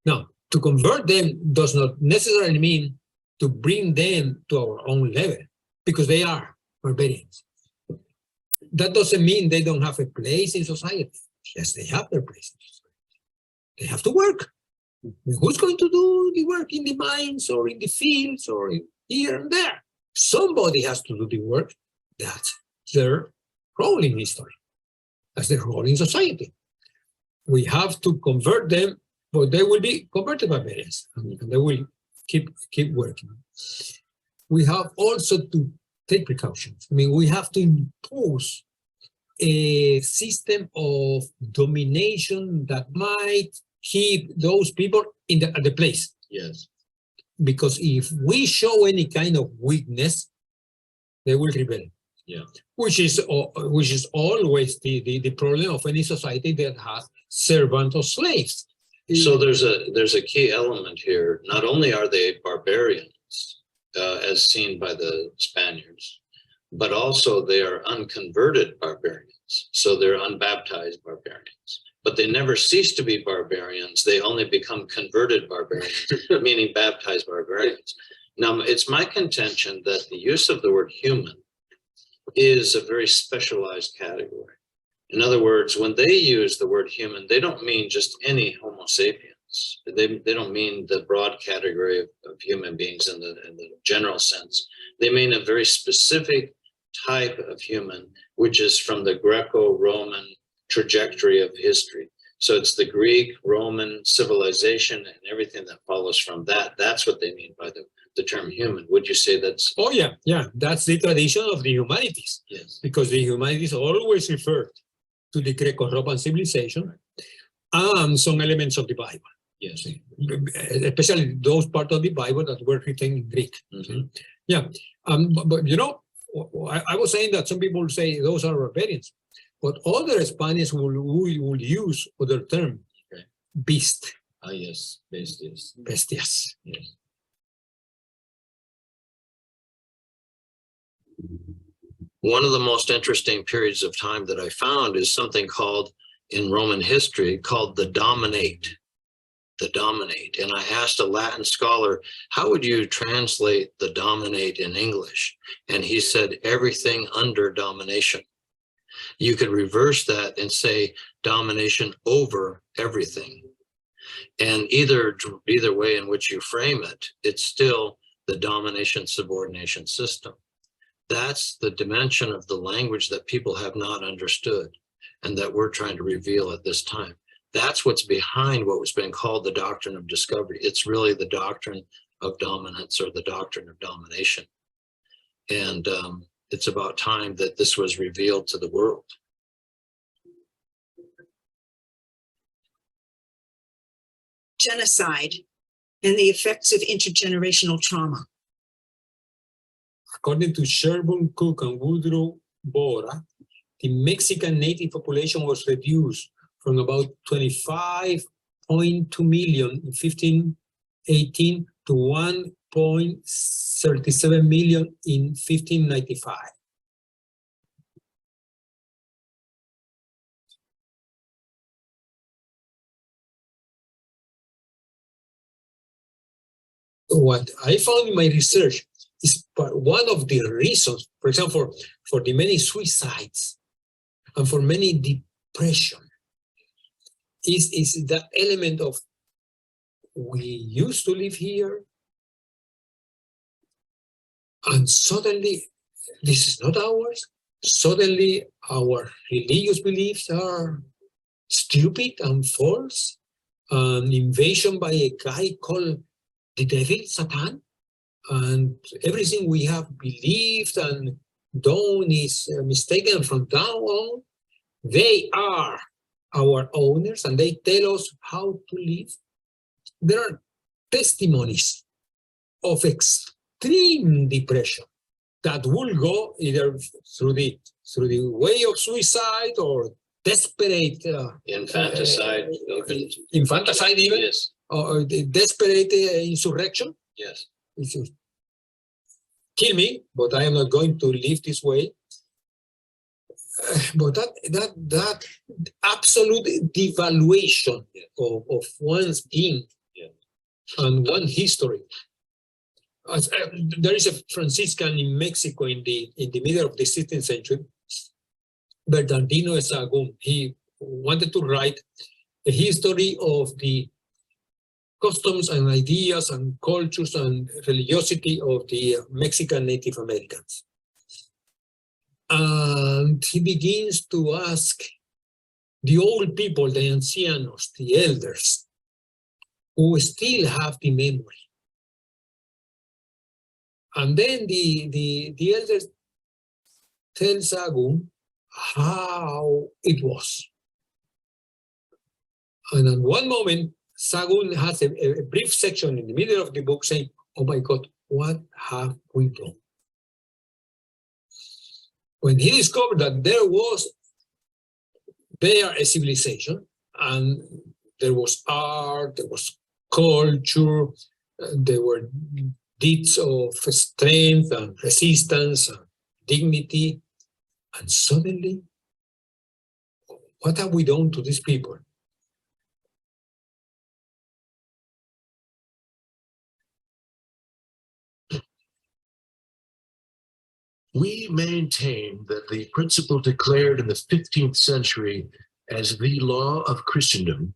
Now, to convert them does not necessarily mean to bring them to our own level, because they are barbarians. That doesn't mean they don't have a place in society. Yes, they have their place in society. They have to work. Who's going to do the work in the mines or in the fields or here and there? Somebody has to do the work. That's their role in history. That's their role in society. We have to convert them, but they will be converted barbarians, and they will keep working. We have also to take precautions. I mean, we have to impose a system of domination that might keep those people at the place.
Yes.
Because if we show any kind of weakness, they will rebel.
Yeah.
Which is always the problem of any society that has servants or slaves.
So there's a key element here. Not only are they barbarians, as seen by the Spaniards, but also they are unconverted barbarians. So they're unbaptized barbarians. But they never cease to be barbarians. They only become converted barbarians, meaning baptized barbarians. Now, it's my contention that the use of the word human is a very specialized category. In other words, when they use the word human, they don't mean just any Homo sapiens. They don't mean the broad category of human beings in the general sense. They mean a very specific type of human, which is from the Greco-Roman trajectory of history. So it's the Greek, Roman civilization and everything that follows from that. That's what they mean by the term human. Would you say that's?
Oh, yeah. That's the tradition of the humanities.
Yes.
Because the humanities always referred to the Greco-Roman civilization and some elements of the Bible.
Yes.
Especially those parts of the Bible that were written in Greek.
Mm-hmm.
Yeah. But you know, I was saying that some people say those are barbarians. But other Spaniards will use other term, okay. Beast.
Ah, yes, bestias.
Bestias.
Yes. One of the most interesting periods of time that I found is something called, in Roman history, called the Dominate. The Dominate. And I asked a Latin scholar, how would you translate the Dominate in English? And he said, everything under domination. You could reverse that and say domination over everything. And either way in which you frame it, it's still the domination subordination system. That's the dimension of the language that people have not understood and that we're trying to reveal at this time. That's what's behind what was being called the doctrine of discovery. It's really the doctrine of dominance or the doctrine of domination. And it's about time that this was revealed to the world.
genocide, and the effects of intergenerational trauma.
According to Sherburne Cook and Woodrow Bora, the Mexican native population was reduced from about 25.2 million in 1518 to 1.37 million in 1595. What I found in my research is one of the reasons, for example, for the many suicides and for many depression is that element of we used to live here and suddenly this is not ours. Suddenly our religious beliefs are stupid and false. An invasion by a guy called the devil, Satan, and everything we have believed and done is mistaken. From now on, they are our owners and they tell us how to live. There are testimonies of extreme depression that will go either through the way of suicide or desperate
Infanticide.
infanticide even,
Yes.
or the desperate insurrection.
Yes.
It's just, kill me, but I am not going to live this way. But that absolute devaluation of one's being and one history. There is a Franciscan in Mexico in the middle of the 16th century, Bernardino Sahagún. He wanted to write a history of the customs and ideas and cultures and religiosity of the Mexican Native Americans. And he begins to ask the old people, the ancianos, the elders, who still have the memory. And then the elders tell Sahagún how it was. And at one moment, Sahagún has a brief section in the middle of the book saying, oh my God, what have we done? When he discovered that there was a civilization and there was art, there was culture, there were deeds of strength and resistance and dignity, and suddenly, what have we done to these people?
We maintain that the principle declared in the 15th century as the law of Christendom,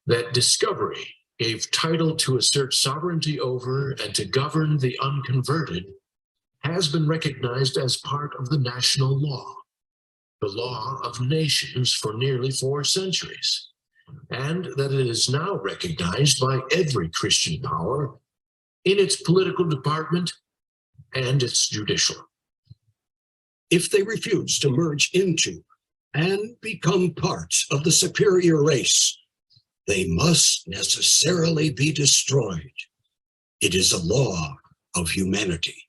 that discovery gave title to assert sovereignty over and to govern the unconverted, has been recognized as part of the national law, the law of nations for nearly 4 centuries, and that it is now recognized by every Christian power in its political department and its judicial.
If they refuse to merge into and become parts of the superior race, they must necessarily be destroyed. It is a law of humanity.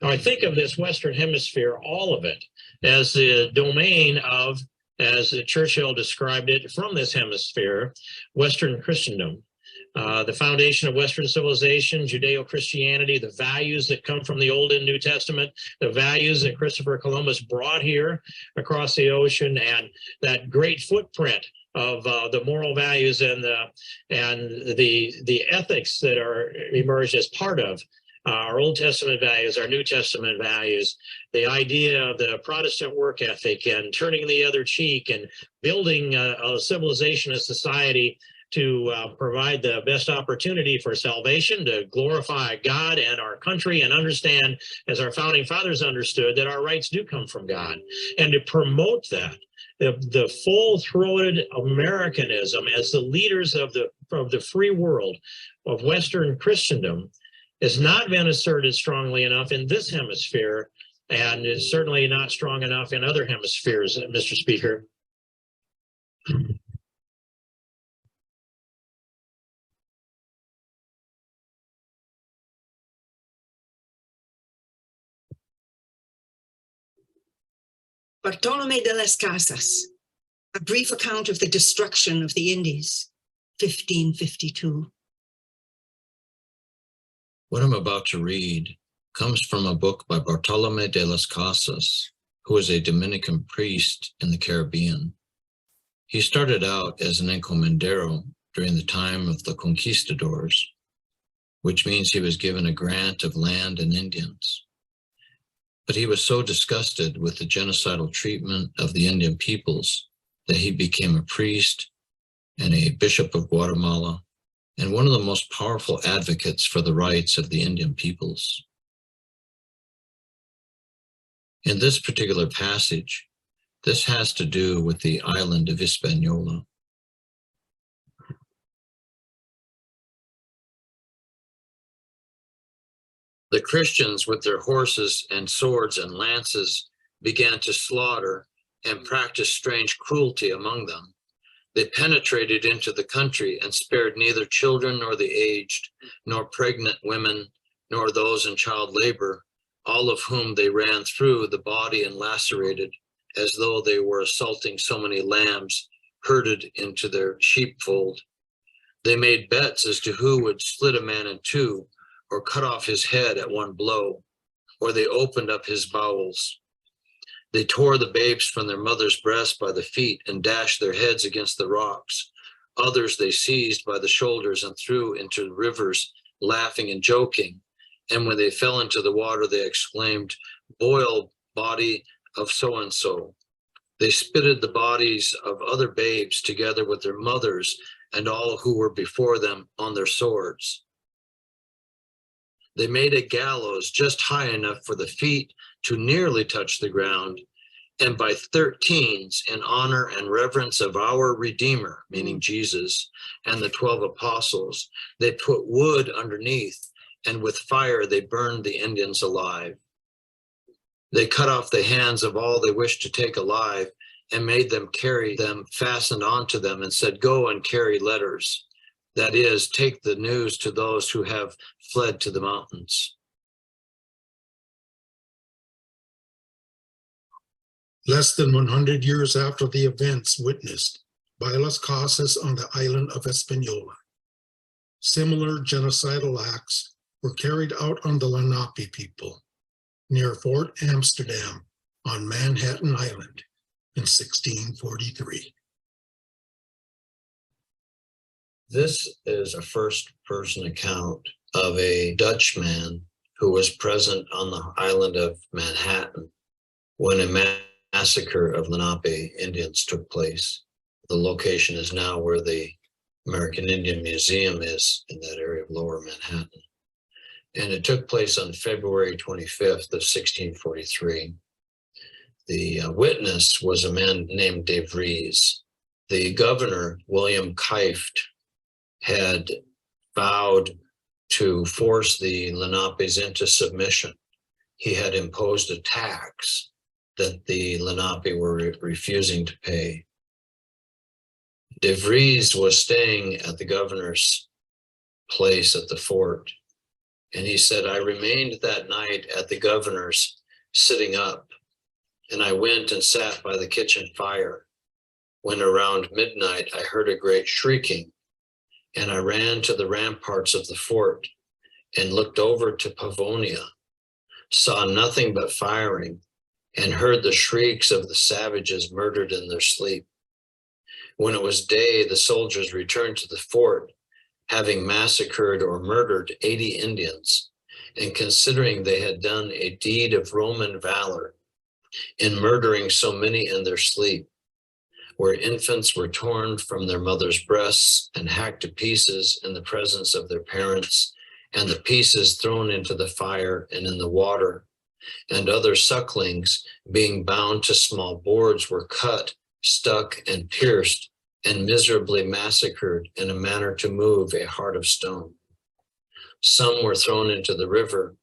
Now, I think of this Western Hemisphere, all of it, as the domain of, as Churchill described it, from this hemisphere, Western Christendom. The foundation of Western civilization, Judeo-Christianity, the values that come from the Old and New Testament, the values that Christopher Columbus brought here across the ocean, and that great footprint of the moral values and the ethics that are emerged as part of our Old Testament values, our New Testament values, the idea of the Protestant work ethic and turning the other cheek and building a civilization, a society to provide the best opportunity for salvation, to glorify God and our country, and understand, as our founding fathers understood, that our rights do come from God, and to promote that. The full-throated Americanism as the leaders of the free world of Western Christendom has not been asserted strongly enough in this hemisphere, and is certainly not strong enough in other hemispheres, Mr. Speaker.
Bartolomé de las Casas, A Brief Account of the Destruction of the Indies, 1552.
What I'm about to read comes from a book by Bartolomé de las Casas, who was a Dominican priest in the Caribbean. He started out as an encomendero during the time of the conquistadors, which means he was given a grant of land and Indians. But he was so disgusted with the genocidal treatment of the Indian peoples that he became a priest and a bishop of Guatemala and one of the most powerful advocates for the rights of the Indian peoples. In this particular passage, this has to do with the island of Hispaniola. The Christians, with their horses and swords and lances, began to slaughter and practice strange cruelty among them. They penetrated into the country and spared neither children nor the aged, nor pregnant women, nor those in child labor, all of whom they ran through the body and lacerated, as though they were assaulting so many lambs herded into their sheepfold. They made bets as to who would split a man in two, or cut off his head at one blow, or they opened up his bowels. They tore the babes from their mother's breast by the feet and dashed their heads against the rocks. Others they seized by the shoulders and threw into rivers, laughing and joking. And when they fell into the water, they exclaimed, "Boil, body of so-and-so." They spitted the bodies of other babes together with their mothers and all who were before them on their swords. They made a gallows just high enough for the feet to nearly touch the ground, and by 13s, in honor and reverence of our Redeemer, meaning Jesus, and the 12 apostles, they put wood underneath, and with fire they burned the Indians alive. They cut off the hands of all they wished to take alive, and made them carry them fastened onto them, and said, "Go and carry letters." That is, take the news to those who have fled to the mountains.
Less than 100 years after the events witnessed by Las Casas on the island of Hispaniola, similar genocidal acts were carried out on the Lenape people near Fort Amsterdam on Manhattan Island in 1643.
This is a first-person account of a Dutchman who was present on the island of Manhattan when a massacre of Lenape Indians took place. The location is now where the American Indian Museum is, in that area of Lower Manhattan. And it took place on February 25th of 1643. The witness was a man named De Vries. The governor, William Kieft, had vowed to force the Lenapes into submission. He had imposed a tax that the Lenape were refusing to pay. De Vries was staying at the governor's place at the fort, and he said, "I remained that night at the governor's sitting up, and I went and sat by the kitchen fire. When around midnight I heard a great shrieking, and I ran to the ramparts of the fort and looked over to Pavonia, saw nothing but firing, and heard the shrieks of the savages murdered in their sleep. When it was day, the soldiers returned to the fort, having massacred or murdered 80 Indians, and considering they had done a deed of Roman valor in murdering so many in their sleep, where infants were torn from their mothers' breasts and hacked to pieces in the presence of their parents, and the pieces thrown into the fire and in the water, and other sucklings being bound to small boards were cut, stuck, and pierced, and miserably massacred in a manner to move a heart of stone. Some were thrown into the river,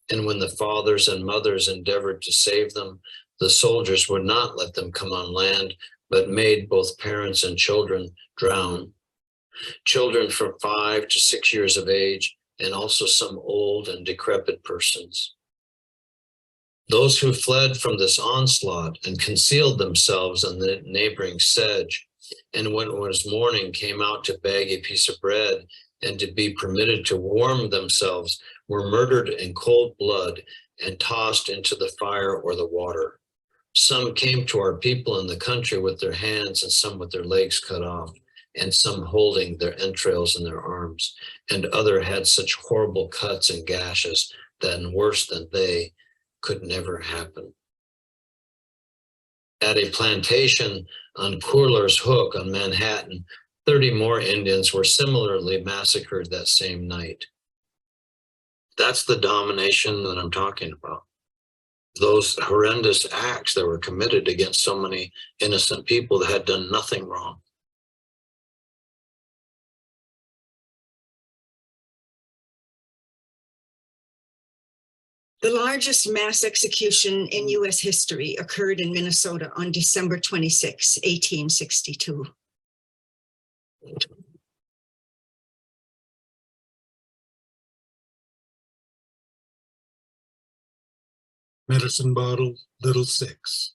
and when the fathers and mothers endeavored to save them, the soldiers would not let them come on land, but made both parents and children drown. Children from 5 to 6 years of age, and also some old and decrepit persons. Those who fled from this onslaught and concealed themselves in the neighboring sedge, and when it was morning came out to beg a piece of bread and to be permitted to warm themselves, were murdered in cold blood and tossed into the fire or the water. Some came to our people in the country with their hands, and some with their legs cut off, and some holding their entrails in their arms, and other had such horrible cuts and gashes that worse than they could never happen. At a plantation on Curler's Hook on Manhattan, 30 more Indians were similarly massacred that same night. That's the domination that I'm talking about. Those horrendous acts that were committed against so many innocent people that had done nothing wrong.
The largest mass execution in US history occurred in Minnesota on December 26, 1862.
Medicine Bottle, Little Six.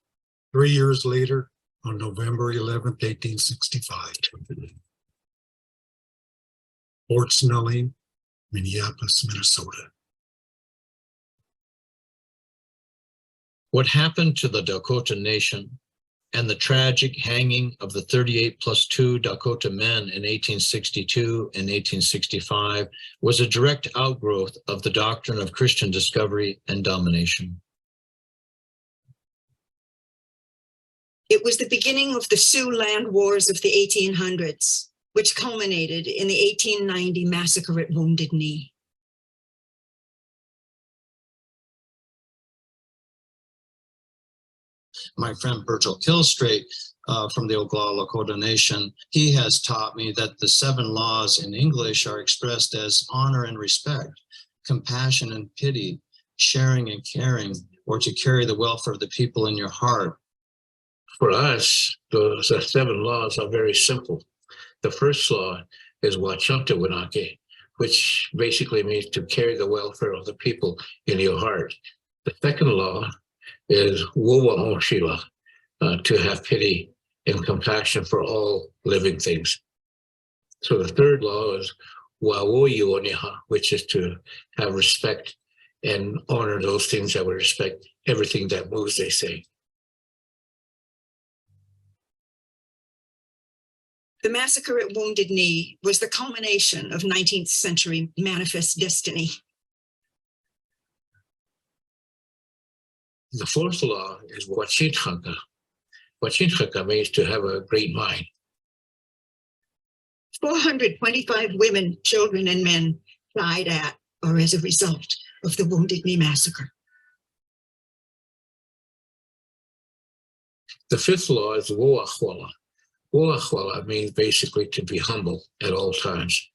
3 years later, on November 11th, 1865. Fort Snelling, Minneapolis, Minnesota.
What happened to the Dakota Nation and the tragic hanging of the 38 plus 2 Dakota men in 1862 and 1865 was a direct outgrowth of the doctrine of Christian discovery and domination.
It was the beginning of the Sioux land wars of the 1800s, which culminated in the 1890 massacre at Wounded Knee.
My friend Virgil Killstraight from the Oglala Lakota Nation, he has taught me that the 7 laws in English are expressed as honor and respect, compassion and pity, sharing and caring, or to carry the welfare of the people in your heart.
For us, the 7 laws are very simple. The first law is Wachunta Winake, which basically means to carry the welfare of the people in your heart. The second law is Wowahoshila, to have pity and compassion for all living things. So the third law is Wawoyuoniha, which is to have respect and honor those things that we respect, everything that moves, they say.
The massacre at Wounded Knee was the culmination of 19th century manifest destiny.
The fourth law is Wachinhaka. Wachinhaka means to have a great mind.
425 women, children, and men died at or as a result of the Wounded Knee massacre.
The fifth law is Woachwala. Woachwala means basically to be humble at all times.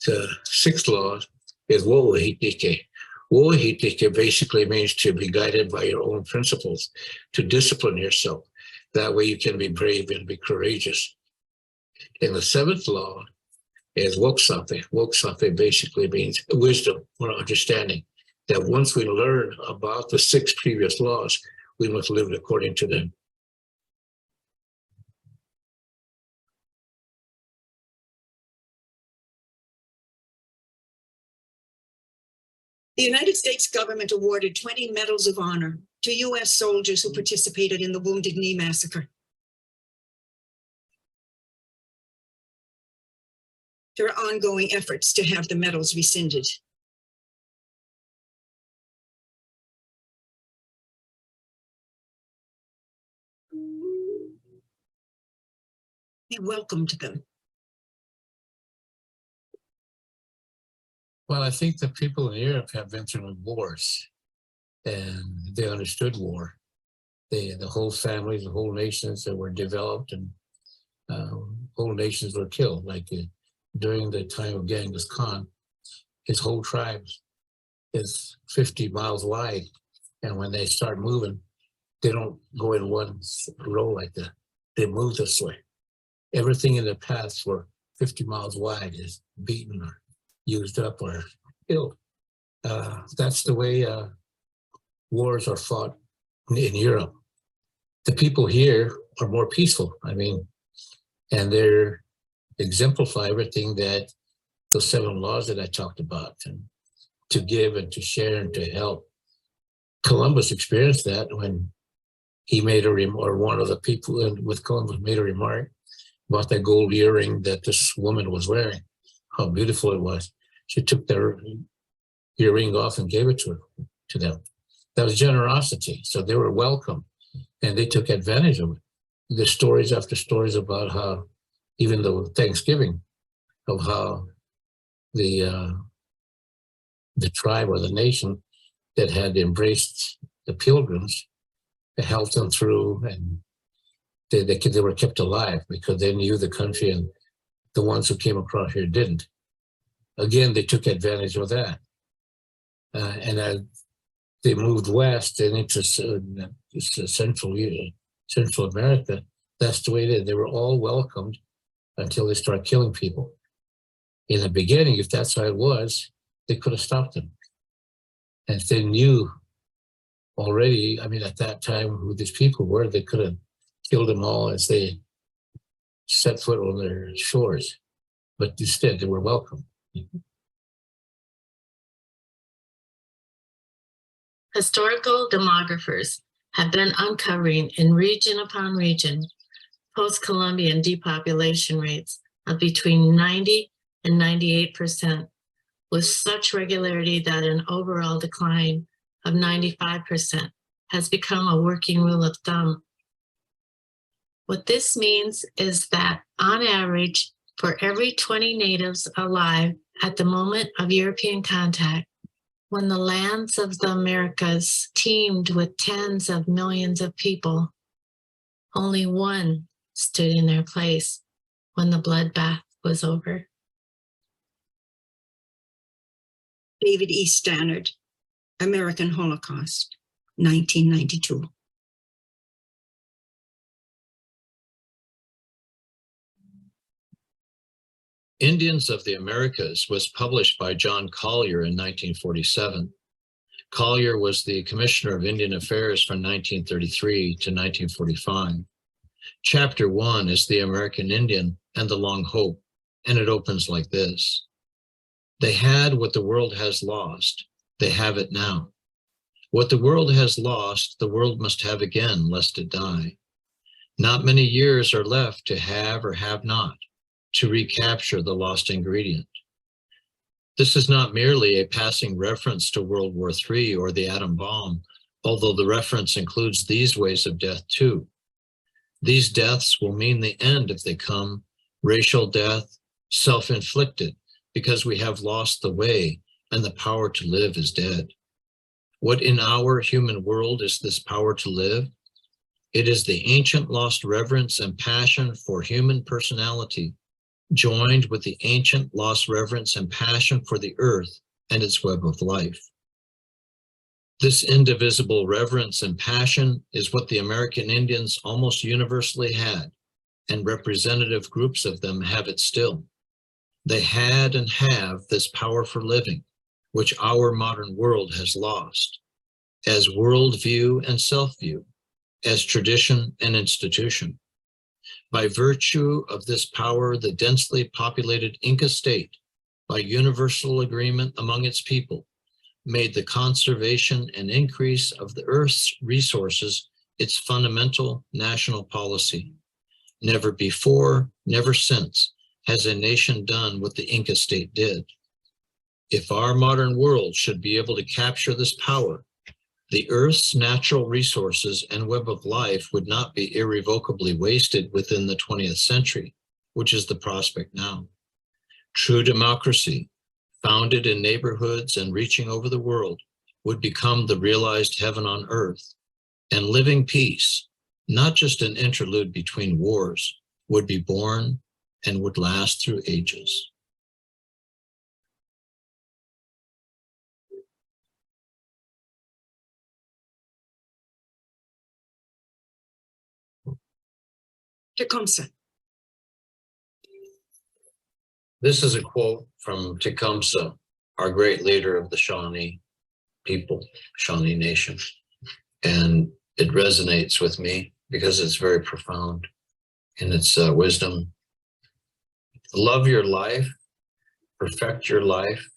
The sixth law is Wowahitike. Wowahitike basically means to be guided by your own principles, to discipline yourself. That way you can be brave and be courageous. And the seventh law is Woksape. Woksape basically means wisdom or understanding. That once we learn about the 6 previous laws, we must live according to them.
The United States government awarded 20 medals of honor to US soldiers who participated in the Wounded Knee massacre. There are ongoing efforts to have the medals rescinded. We welcomed them.
Well, I think the people in Europe have been through wars and they understood war. The whole families, the whole nations that were developed and whole nations were killed. Like during the time of Genghis Khan, his whole tribe is 50 miles wide. And when they start moving, they don't go in one row like that. They move this way. Everything in the paths for 50 miles wide is beaten or used up or killed. That's the way wars are fought in Europe. The people here are more peaceful. I mean, and they're exemplify everything that those 7 laws that I talked about, and to give and to share and to help. Columbus experienced that when he made a remark, or one of the people with Columbus made a remark about that gold earring that this woman was wearing, how beautiful it was. She took their earring off and gave it to them. That was generosity. So they were welcome and they took advantage of it. There's stories after stories about how, even though Thanksgiving, of how the tribe or the nation that had embraced the pilgrims helped them through, and they were kept alive because they knew the country, and the ones who came across here didn't. Again, they took advantage of that. And they moved west and into Central America. That's the way it is. They were all welcomed until they started killing people. In the beginning, if that's how it was, they could have stopped them. And if they knew already, I mean, at that time, who these people were, they could have killed them all as they set foot on their shores. But instead, they were welcome.
Historical demographers have been uncovering in region upon region post-Columbian depopulation rates of between 90 and 98%, with such regularity that an overall decline of 95% has become a working rule of thumb. What this means is that on average, for every 20 natives alive at the moment of European contact, when the lands of the Americas teemed with tens of millions of people, only one stood in their place when the bloodbath was over.
David E. Stannard, American Holocaust, 1992.
Indians of the Americas was published by John Collier in 1947. Collier was the Commissioner of Indian Affairs from 1933 to 1945. Chapter 1 is the American Indian and the Long Hope, and it opens like this. They had what the world has lost. They have it now. What the world has lost, the world must have again, lest it die. Not many years are left to have or have not, to recapture the lost ingredient. This is not merely a passing reference to World War III or the atom bomb, although the reference includes these ways of death too. These deaths will mean the end if they come, racial death, self-inflicted, because we have lost the way and the power to live is dead. What in our human world is this power to live? It is the ancient lost reverence and passion for human personality, joined with the ancient lost reverence and passion for the earth and its web of life. This indivisible reverence and passion is what the American Indians almost universally had, and representative groups of them have it still. They had and have this power for living, which our modern world has lost, as worldview and self-view, as tradition and institution. By virtue of this power, the densely populated Inca state, by universal agreement among its people, made the conservation and increase of the earth's resources its fundamental national policy. Never before, never since, has a nation done what the Inca state did. If our modern world should be able to capture this power, the earth's natural resources and web of life would not be irrevocably wasted within the 20th century, which is the prospect now. True democracy, founded in neighborhoods and reaching over the world, would become the realized heaven on earth, and living peace, not just an interlude between wars, would be born and would last through ages.
Tecumseh.
This is a quote from Tecumseh, our great leader of the Shawnee people, Shawnee Nation. and it resonates with me because it's very profound in its wisdom. Love your life, perfect your life,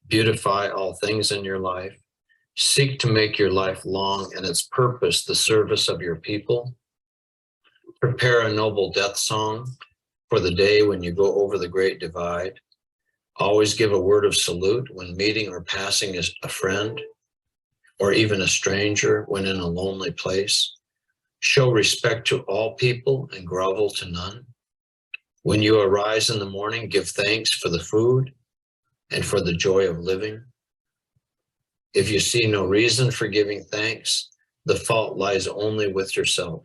beautify all things in your life, seek to make your life long and its purpose the service of your people. Prepare a noble death song for the day when you go over the great divide. Always give a word of salute when meeting or passing as a friend, or even a stranger when in a lonely place. Show respect to all people and grovel to none. When you arise in the morning, give thanks for the food and for the joy of living. If you see no reason for giving thanks, the fault lies only with yourself.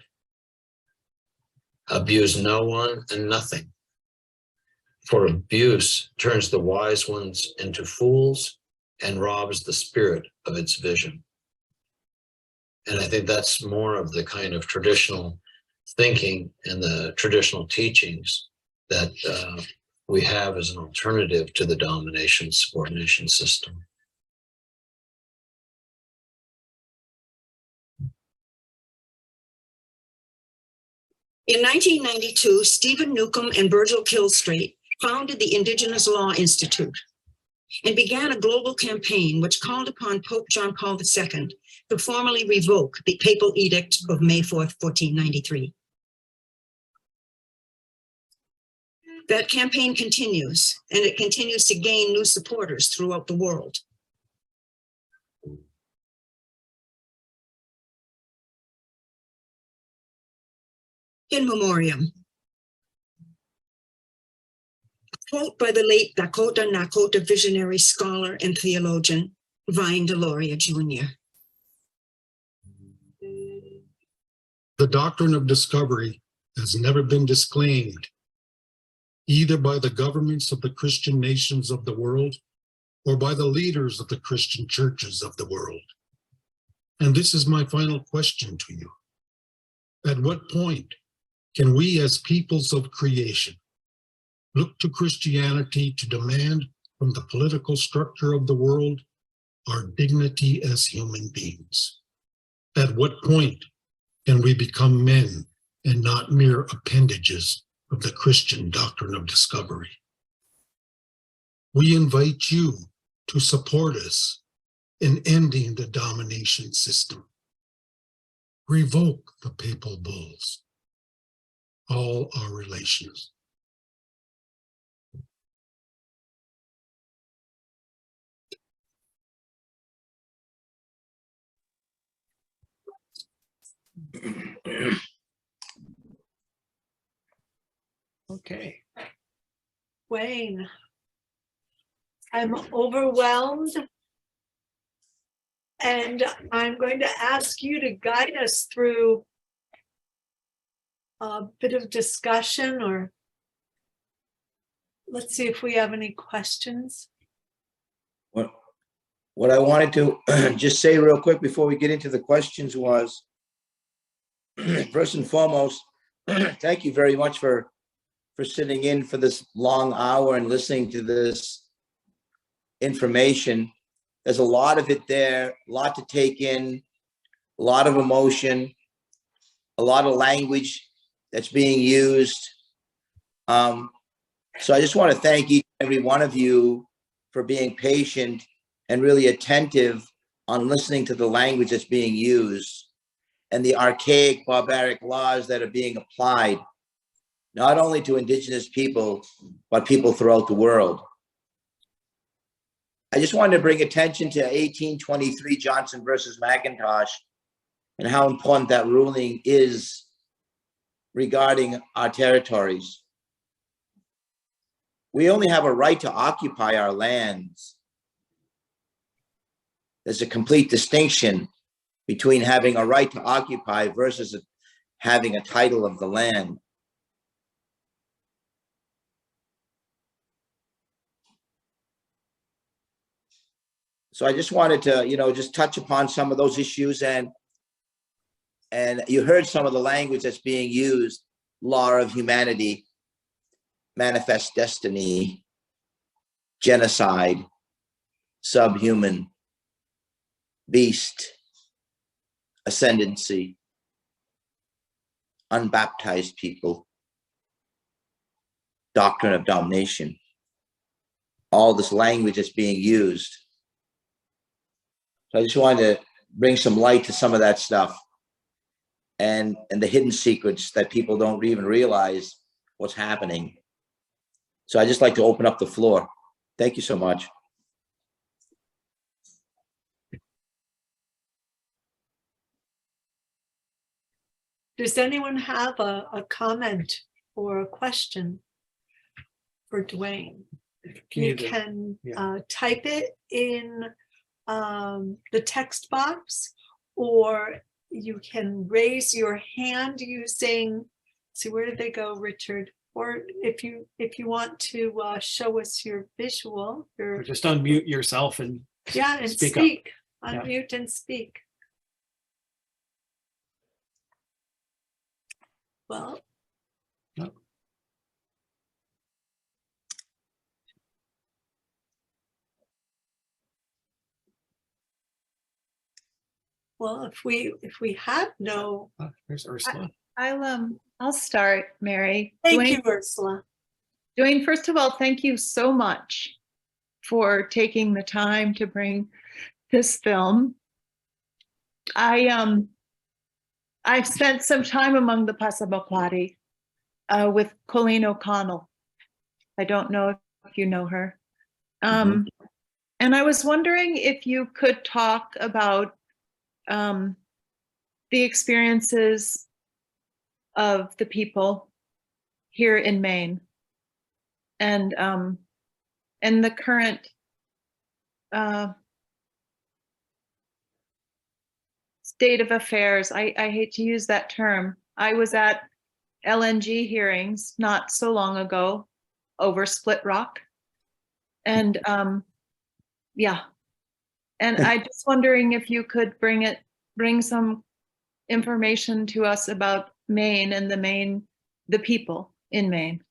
Abuse no one and nothing, for abuse turns the wise ones into fools and robs the spirit of its vision. And I think that's more of the kind of traditional thinking and the traditional teachings that we have as an alternative to the domination subordination system.
In 1992, Stephen Newcomb and Virgil Killstraight founded the Indigenous Law Institute and began a global campaign which called upon Pope John Paul II to formally revoke the papal edict of May 4th, 1493. That campaign continues, and it continues to gain new supporters throughout the world. In memoriam, a quote by the late Dakota Nakota visionary scholar and theologian, Vine Deloria Jr.
The doctrine of discovery has never been disclaimed, either by the governments of the Christian nations of the world or by the leaders of the Christian churches of the world. And this is my final question to you. At what point can we as peoples of creation look to Christianity to demand from the political structure of the world our dignity as human beings? At what point can we become men and not mere appendages of the Christian doctrine of discovery? We invite you to support us in ending the domination system. Revoke the papal bulls, all our relations.
Okay. Wayne, I'm overwhelmed, and I'm going to ask you to guide us through a bit of discussion, or let's see if we have any questions.
What I wanted to just say real quick before we get into the questions was, first and foremost, thank you very much for sitting in for this long hour and listening to this information. There's a lot of it there, a lot to take in, a lot of emotion, a lot of language that's being used. So I just want to thank each and every one of you for being patient and really attentive on listening to the language that's being used and the archaic, barbaric laws that are being applied, not only to Indigenous people, but people throughout the world. I just wanted to bring attention to 1823 Johnson versus McIntosh and how important that ruling is regarding our territories. We only have a right to occupy our lands. There's a complete distinction between having a right to occupy versus having a title of the land. So I just wanted to, just touch upon some of those issues, and you heard some of the language that's being used: law of humanity, manifest destiny, genocide, subhuman, beast, ascendancy, unbaptized people, doctrine of domination, all this language that's being used. So I just wanted to bring some light to some of that stuff and the hidden secrets that people don't even realize what's happening. So I just like to open up the floor. Thank you so much.
Does anyone have a comment or a question for Dwayne? You can type it in the text box, or you can raise your hand using, see, where did they go, Richard? Or if you want to show us your visual,
Or just unmute yourself and
and
speak
speak.
up. Yeah.
Unmute and speak. Well,
No.
well, if we have no,
There's Ursula.
I'll start, Mary.
thank
Dwayne,
you, Ursula.
Dwayne, first of all, thank you so much for taking the time to bring this film. I've spent some time among the Passamaquoddy with Colleen O'Connell. I don't know if you know her. And I was wondering if you could talk about the experiences of the people here in Maine and the current state of affairs. I hate to use that term. I was at LNG hearings not so long ago over Split Rock. And yeah. And I just wondering if you could bring some information to us about Maine and the people in Maine.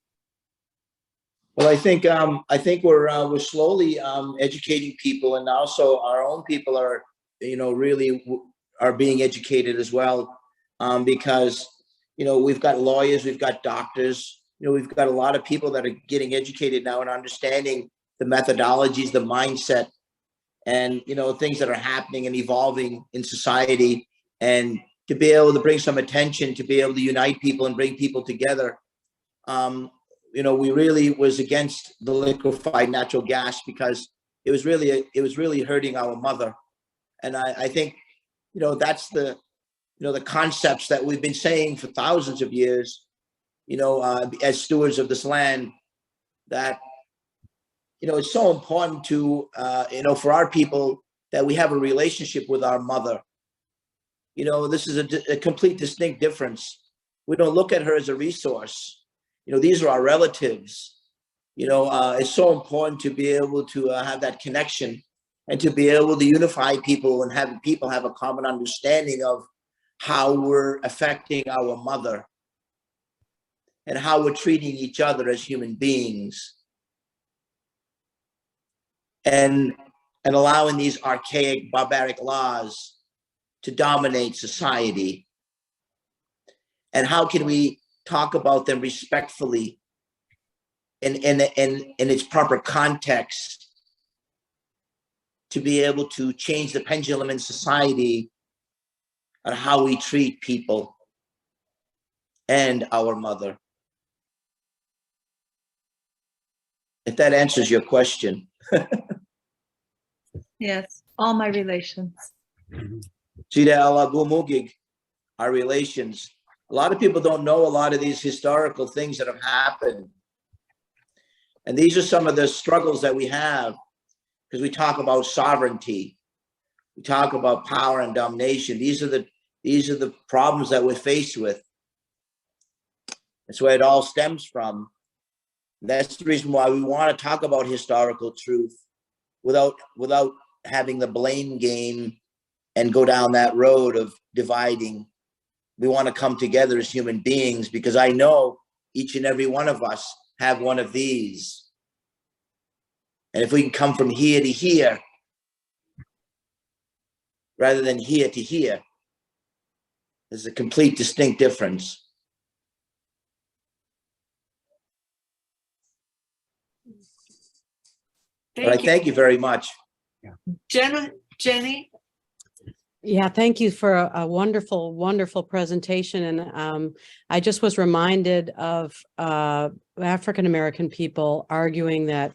Well, I think we're slowly educating people, and also our own people are, really are being educated as well, because we've got lawyers, we've got doctors, we've got a lot of people that are getting educated now and understanding the methodologies, the mindset, and things that are happening and evolving in society, and to be able to bring some attention, to be able to unite people and bring people together. We really was against the liquefied natural gas because it was really hurting our mother. And I think, that's the concepts that we've been saying for thousands of years, as stewards of this land, that, it's so important to, for our people that we have a relationship with our mother. This is a complete distinct difference. We don't look at her as a resource. These are our relatives. It's so important to be able to have that connection and to be able to unify people and have people have a common understanding of how we're affecting our mother and how we're treating each other as human beings, and allowing these archaic, barbaric laws to dominate society. And how can we talk about them respectfully in its proper context to be able to change the pendulum in society on how we treat people and our mother? If that answers your question.
Yes, all my relations.
Our relations. A lot of people don't know a lot of these historical things that have happened. And these are some of the struggles that we have, because we talk about sovereignty. We talk about power and domination. These are the problems that we're faced with. That's where it all stems from. That's the reason why we want to talk about historical truth without having the blame game and go down that road of dividing. We want to come together as human beings, because I know each and every one of us have one of these. And if we can come from here to here, rather than here to here, There's a complete distinct difference. But I thank you very much.
Jenny?
Yeah, thank you for a wonderful, wonderful presentation. And I just was reminded of African-American people arguing that,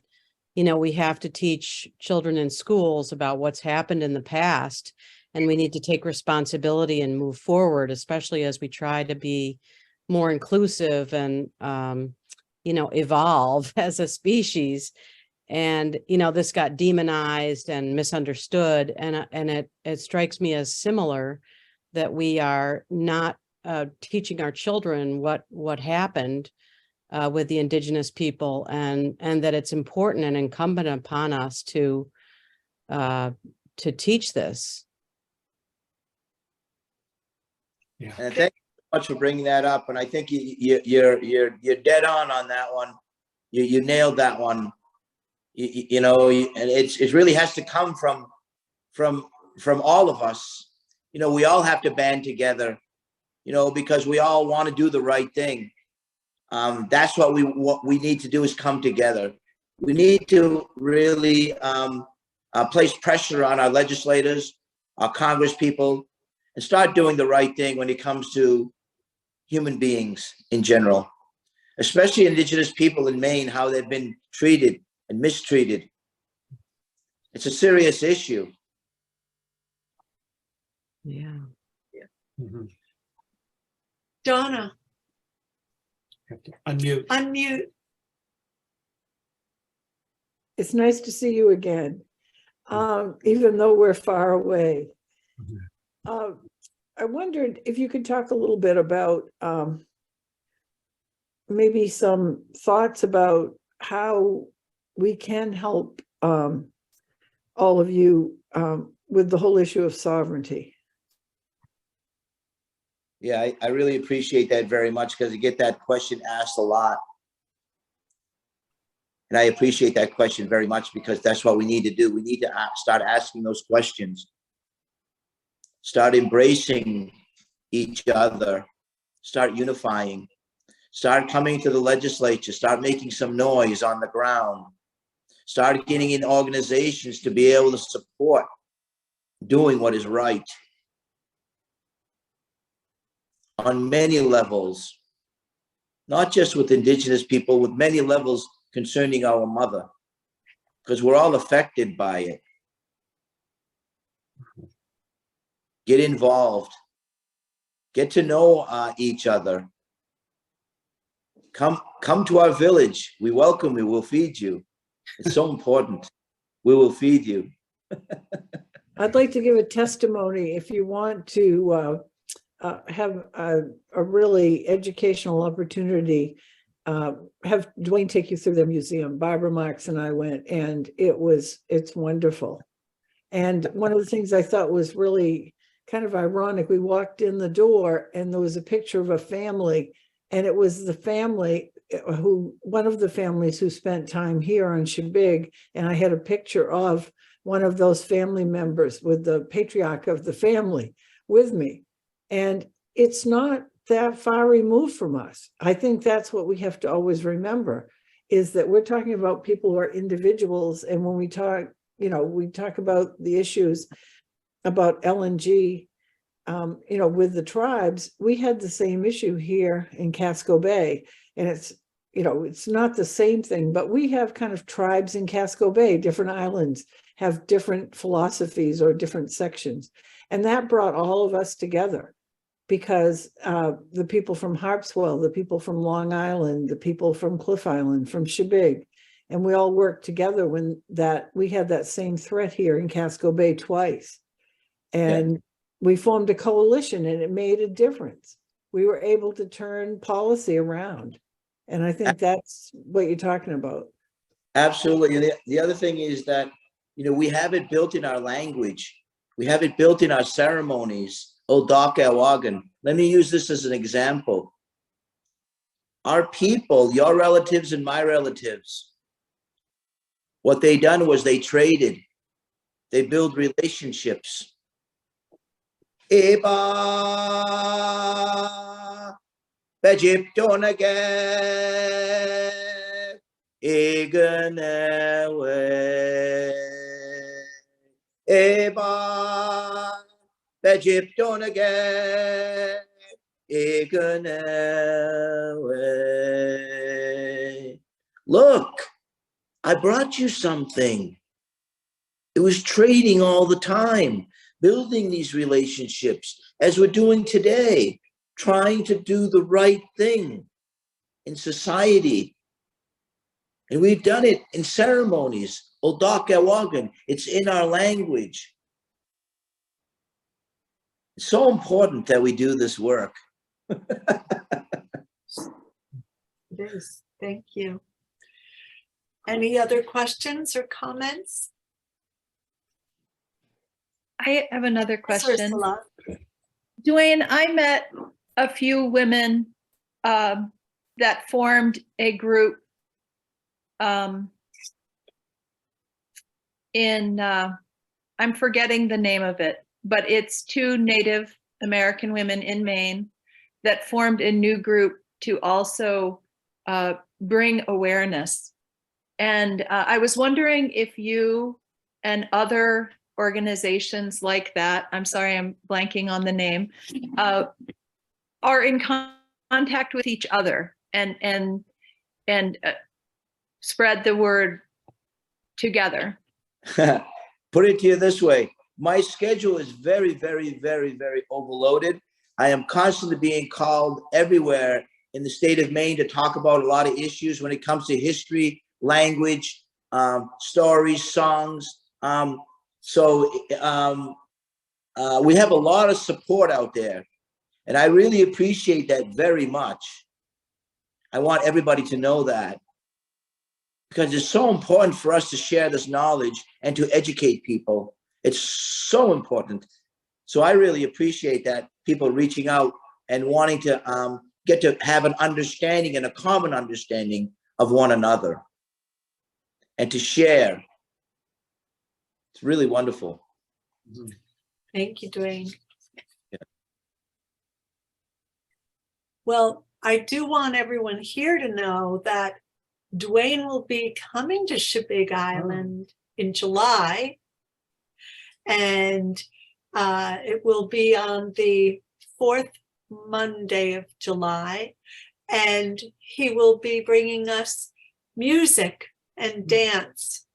you know, we have to teach children in schools about what's happened in the past, and we need to take responsibility and move forward, especially as we try to be more inclusive and, you know, evolve as a species. And, you know, this got demonized and misunderstood. And it strikes me as similar that we are not teaching our children what happened with the indigenous people, and that it's important and incumbent upon us to teach this.
Yeah.
And thank you so much for bringing that up. And I think you're dead on that one. You nailed that one. You know, and it really has to come from all of us. You know, we all have to band together, you know, because we all want to do the right thing. That's what we need to do, is come together. We need to really place pressure on our legislators, our Congress people, and start doing the right thing when it comes to human beings in general, especially indigenous people in Maine, how they've been treated and mistreated. It's a serious issue.
Yeah.
Mhm.
Donna,
Have to unmute.
unmute.
It's nice to see you again, even though we're far away. I wondered if you could talk a little bit about maybe some thoughts about how we can help all of you with the whole issue of sovereignty.
Yeah, I really appreciate that very much, because I get that question asked a lot. And I appreciate that question very much, because that's what we need to do. We need to start asking those questions. Start embracing each other. Start unifying. Start coming to the legislature. Start making some noise on the ground. Start getting in organizations to be able to support doing what is right. On many levels, not just with indigenous people, with many levels concerning our mother, because we're all affected by it. Get involved. Get to know each other. Come to our village. We welcome you. We'll feed you. It's so important. We will feed you.
I'd like to give a testimony if you want to have a really educational opportunity. Have Dwayne take you through the museum. Barbara Marks and I went, and it's wonderful. And one of the things I thought was really kind of ironic, we walked in the door and there was a picture of a family, and it was the family one of the families who spent time here on Shebig, and I had a picture of one of those family members with the patriarch of the family with me. And it's not that far removed from us. I think that's what we have to always remember, is that we're talking about people who are individuals. And when we talk, you know, we talk about the issues about LNG, you know, with the tribes, we had the same issue here in Casco Bay. And it's, you know, it's not the same thing, but we have kind of tribes in Casco Bay, different islands have different philosophies or different sections. And that brought all of us together, because the people from Harpswell, the people from Long Island, the people from Cliff Island, from Shebig, and we all worked together when we had that same threat here in Casco Bay twice. And we formed a coalition, and it made a difference. We were able to turn policy around. And I think that's what you're talking about.
Absolutely. And the other thing is that, you know, we have it built in our language. We have it built in our ceremonies. Odaka. Let me use this as an example. Our people, your relatives and my relatives, what they done was they traded. They build relationships. Eba Bejiptonage Iganewe Eba Bejiptonage Iganewe. Look, I brought you something. It was trading all the time, building these relationships as we're doing today, trying to do the right thing in society. And we've done it in ceremonies. Oldakawagan, it's in our language. It's so important that we do this work.
It is. Thank you. Any other questions or comments?
I have another
Yes,
question.
Ursula.
Dwayne, I met a few women that formed a group in, I'm forgetting the name of it, but it's two Native American women in Maine that formed a new group to also bring awareness. And I was wondering if you and other organizations like that, I'm sorry, I'm blanking on the name, are in contact with each other and spread the word together.
Put it to you this way. My schedule is very, very, very, very overloaded. I am constantly being called everywhere in the state of Maine to talk about a lot of issues when it comes to history, language, stories, songs. We have a lot of support out there, and I really appreciate that very much. I want everybody to know that, because it's so important for us to share this knowledge and to educate people. It's so important. So I really appreciate that, people reaching out and wanting to get to have an understanding and a common understanding of one another and to share. It's really wonderful.
Thank you, Dwayne. Yeah. Well, I do want everyone here to know that Dwayne will be coming to Shebig Island in July, and it will be on the 4th Monday of July, and he will be bringing us music and dance,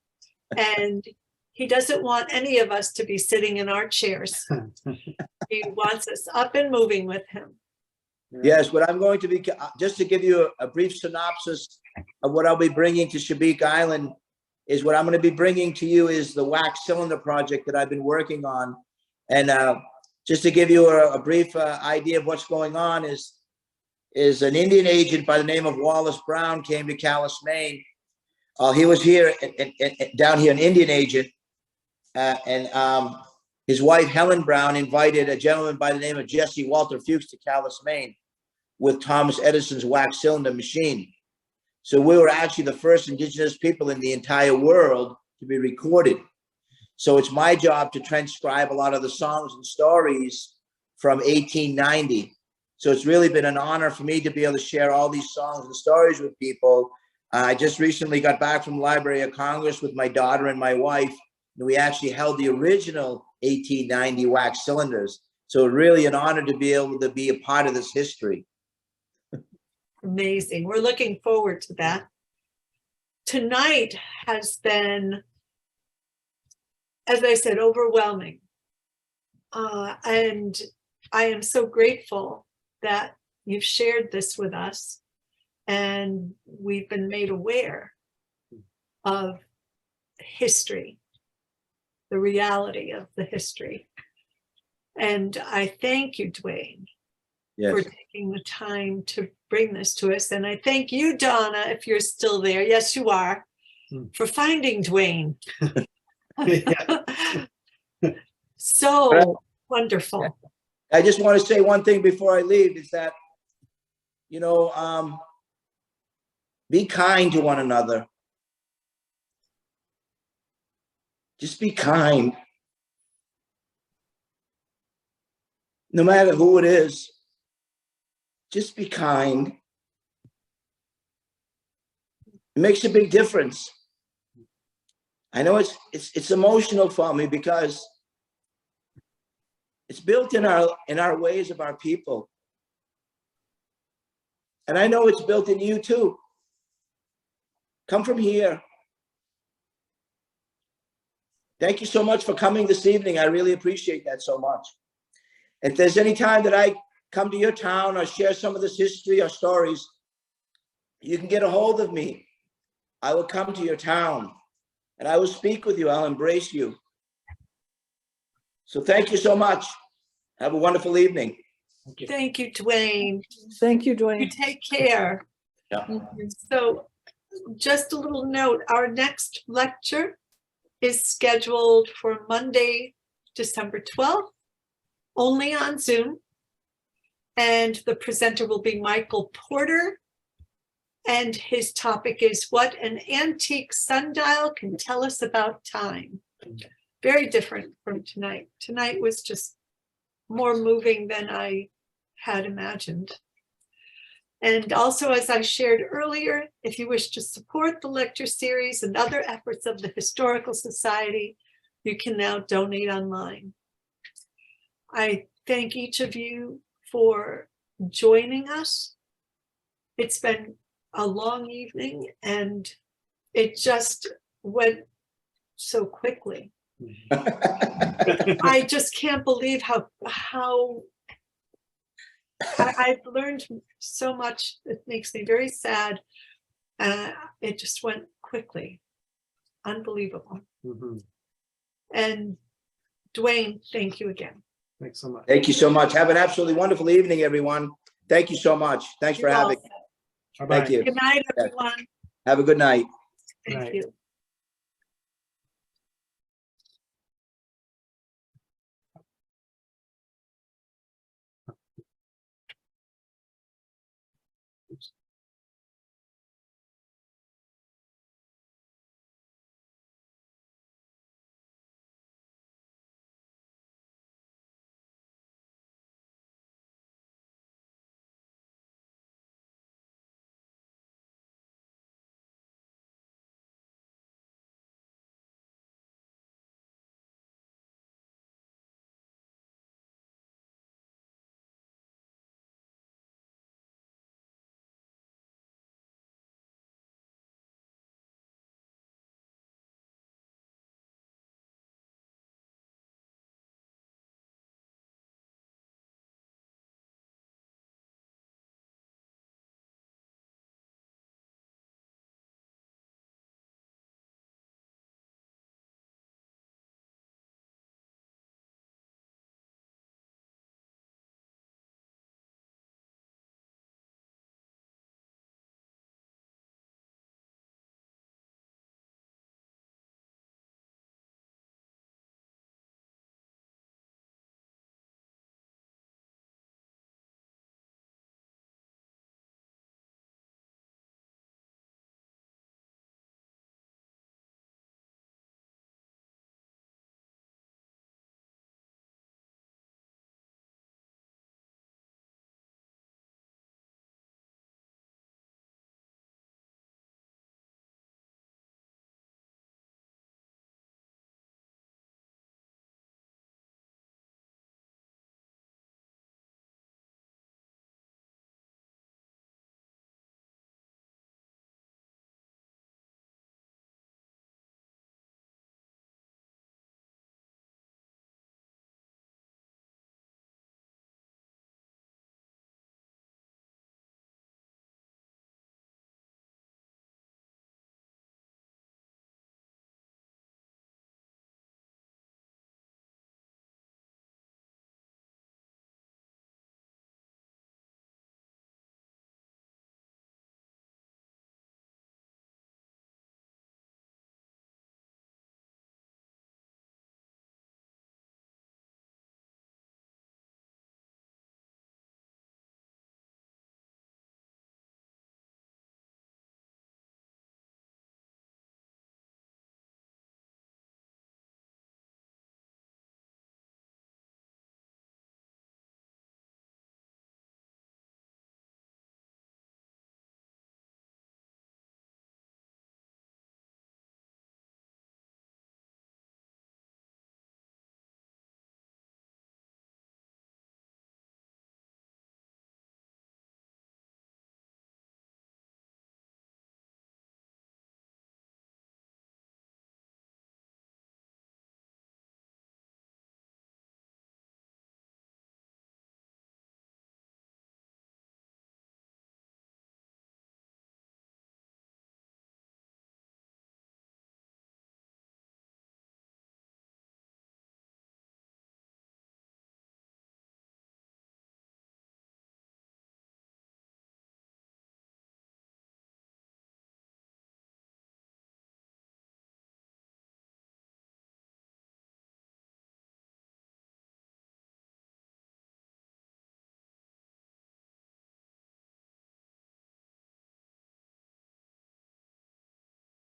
and he doesn't want any of us to be sitting in our chairs. He wants us up and moving with him.
Yes, what I'm going to be, just to give you a brief synopsis of what I'll be bringing to Shebig Island, is what I'm going to be bringing to you is the wax cylinder project that I've been working on. And just to give you a brief idea of what's going on is an Indian agent by the name of Wallace Brown came to Calais, Maine. He was here down here, an Indian agent, and his wife, Helen Brown, invited a gentleman by the name of Jesse Walter Fuchs to Calais, Maine, with Thomas Edison's wax cylinder machine. So we were actually the first indigenous people in the entire world to be recorded. So it's my job to transcribe a lot of the songs and stories from 1890. So it's really been an honor for me to be able to share all these songs and stories with people. I just recently got back from the Library of Congress with my daughter and my wife, and we actually held the original 1890 wax cylinders. So really an honor to be able to be a part of this history.
Amazing. We're looking forward to that. Tonight has been, as I said, overwhelming. And I am so grateful that you've shared this with us, and we've been made aware of history, the reality of the history. And I thank you, Dwayne, for taking the time to bring this to us. And I thank you, Donna, if you're still there. Yes, you are, for finding Dwayne. So wonderful.
I just want to say one thing before I leave is that, you know, be kind to one another. Just be kind. No matter who it is. just be kind. It makes a big difference. I know it's emotional for me because it's built in our ways of our people. And I know it's built in you too. Come from here. Thank you so much for coming this evening. I really appreciate that so much. If there's any time that I come to your town or share some of this history or stories, you can get a hold of me. I will come to your town and I will speak with you. I'll embrace you. So thank you so much. Have a wonderful evening.
Thank you, Dwayne.
Thank you,
You
Dwayne.
take care.
Yeah.
So just a little note, our next lecture is scheduled for Monday, December 12th, only on Zoom. And the presenter will be Michael Porter. And his topic is what an antique sundial can tell us about time. Very different from tonight. Tonight was just more moving than I had imagined. And also, as I shared earlier, if you wish to support the lecture series and other efforts of the Historical Society, you can now donate online. I thank each of you for joining us. It's been a long evening and it just went so quickly. I just can't believe how I've learned so much. It makes me very sad. It just went quickly. Unbelievable.
Mhm.
And Dwayne, thank you again.
Thanks so much.
Thank you so much. Have an absolutely wonderful evening, everyone. Thank you so much. Thanks for
You're
having
all
me.
set.
Bye-bye.
Thank you.
Good night, everyone.
Have a good night.
Thank
Night.
you.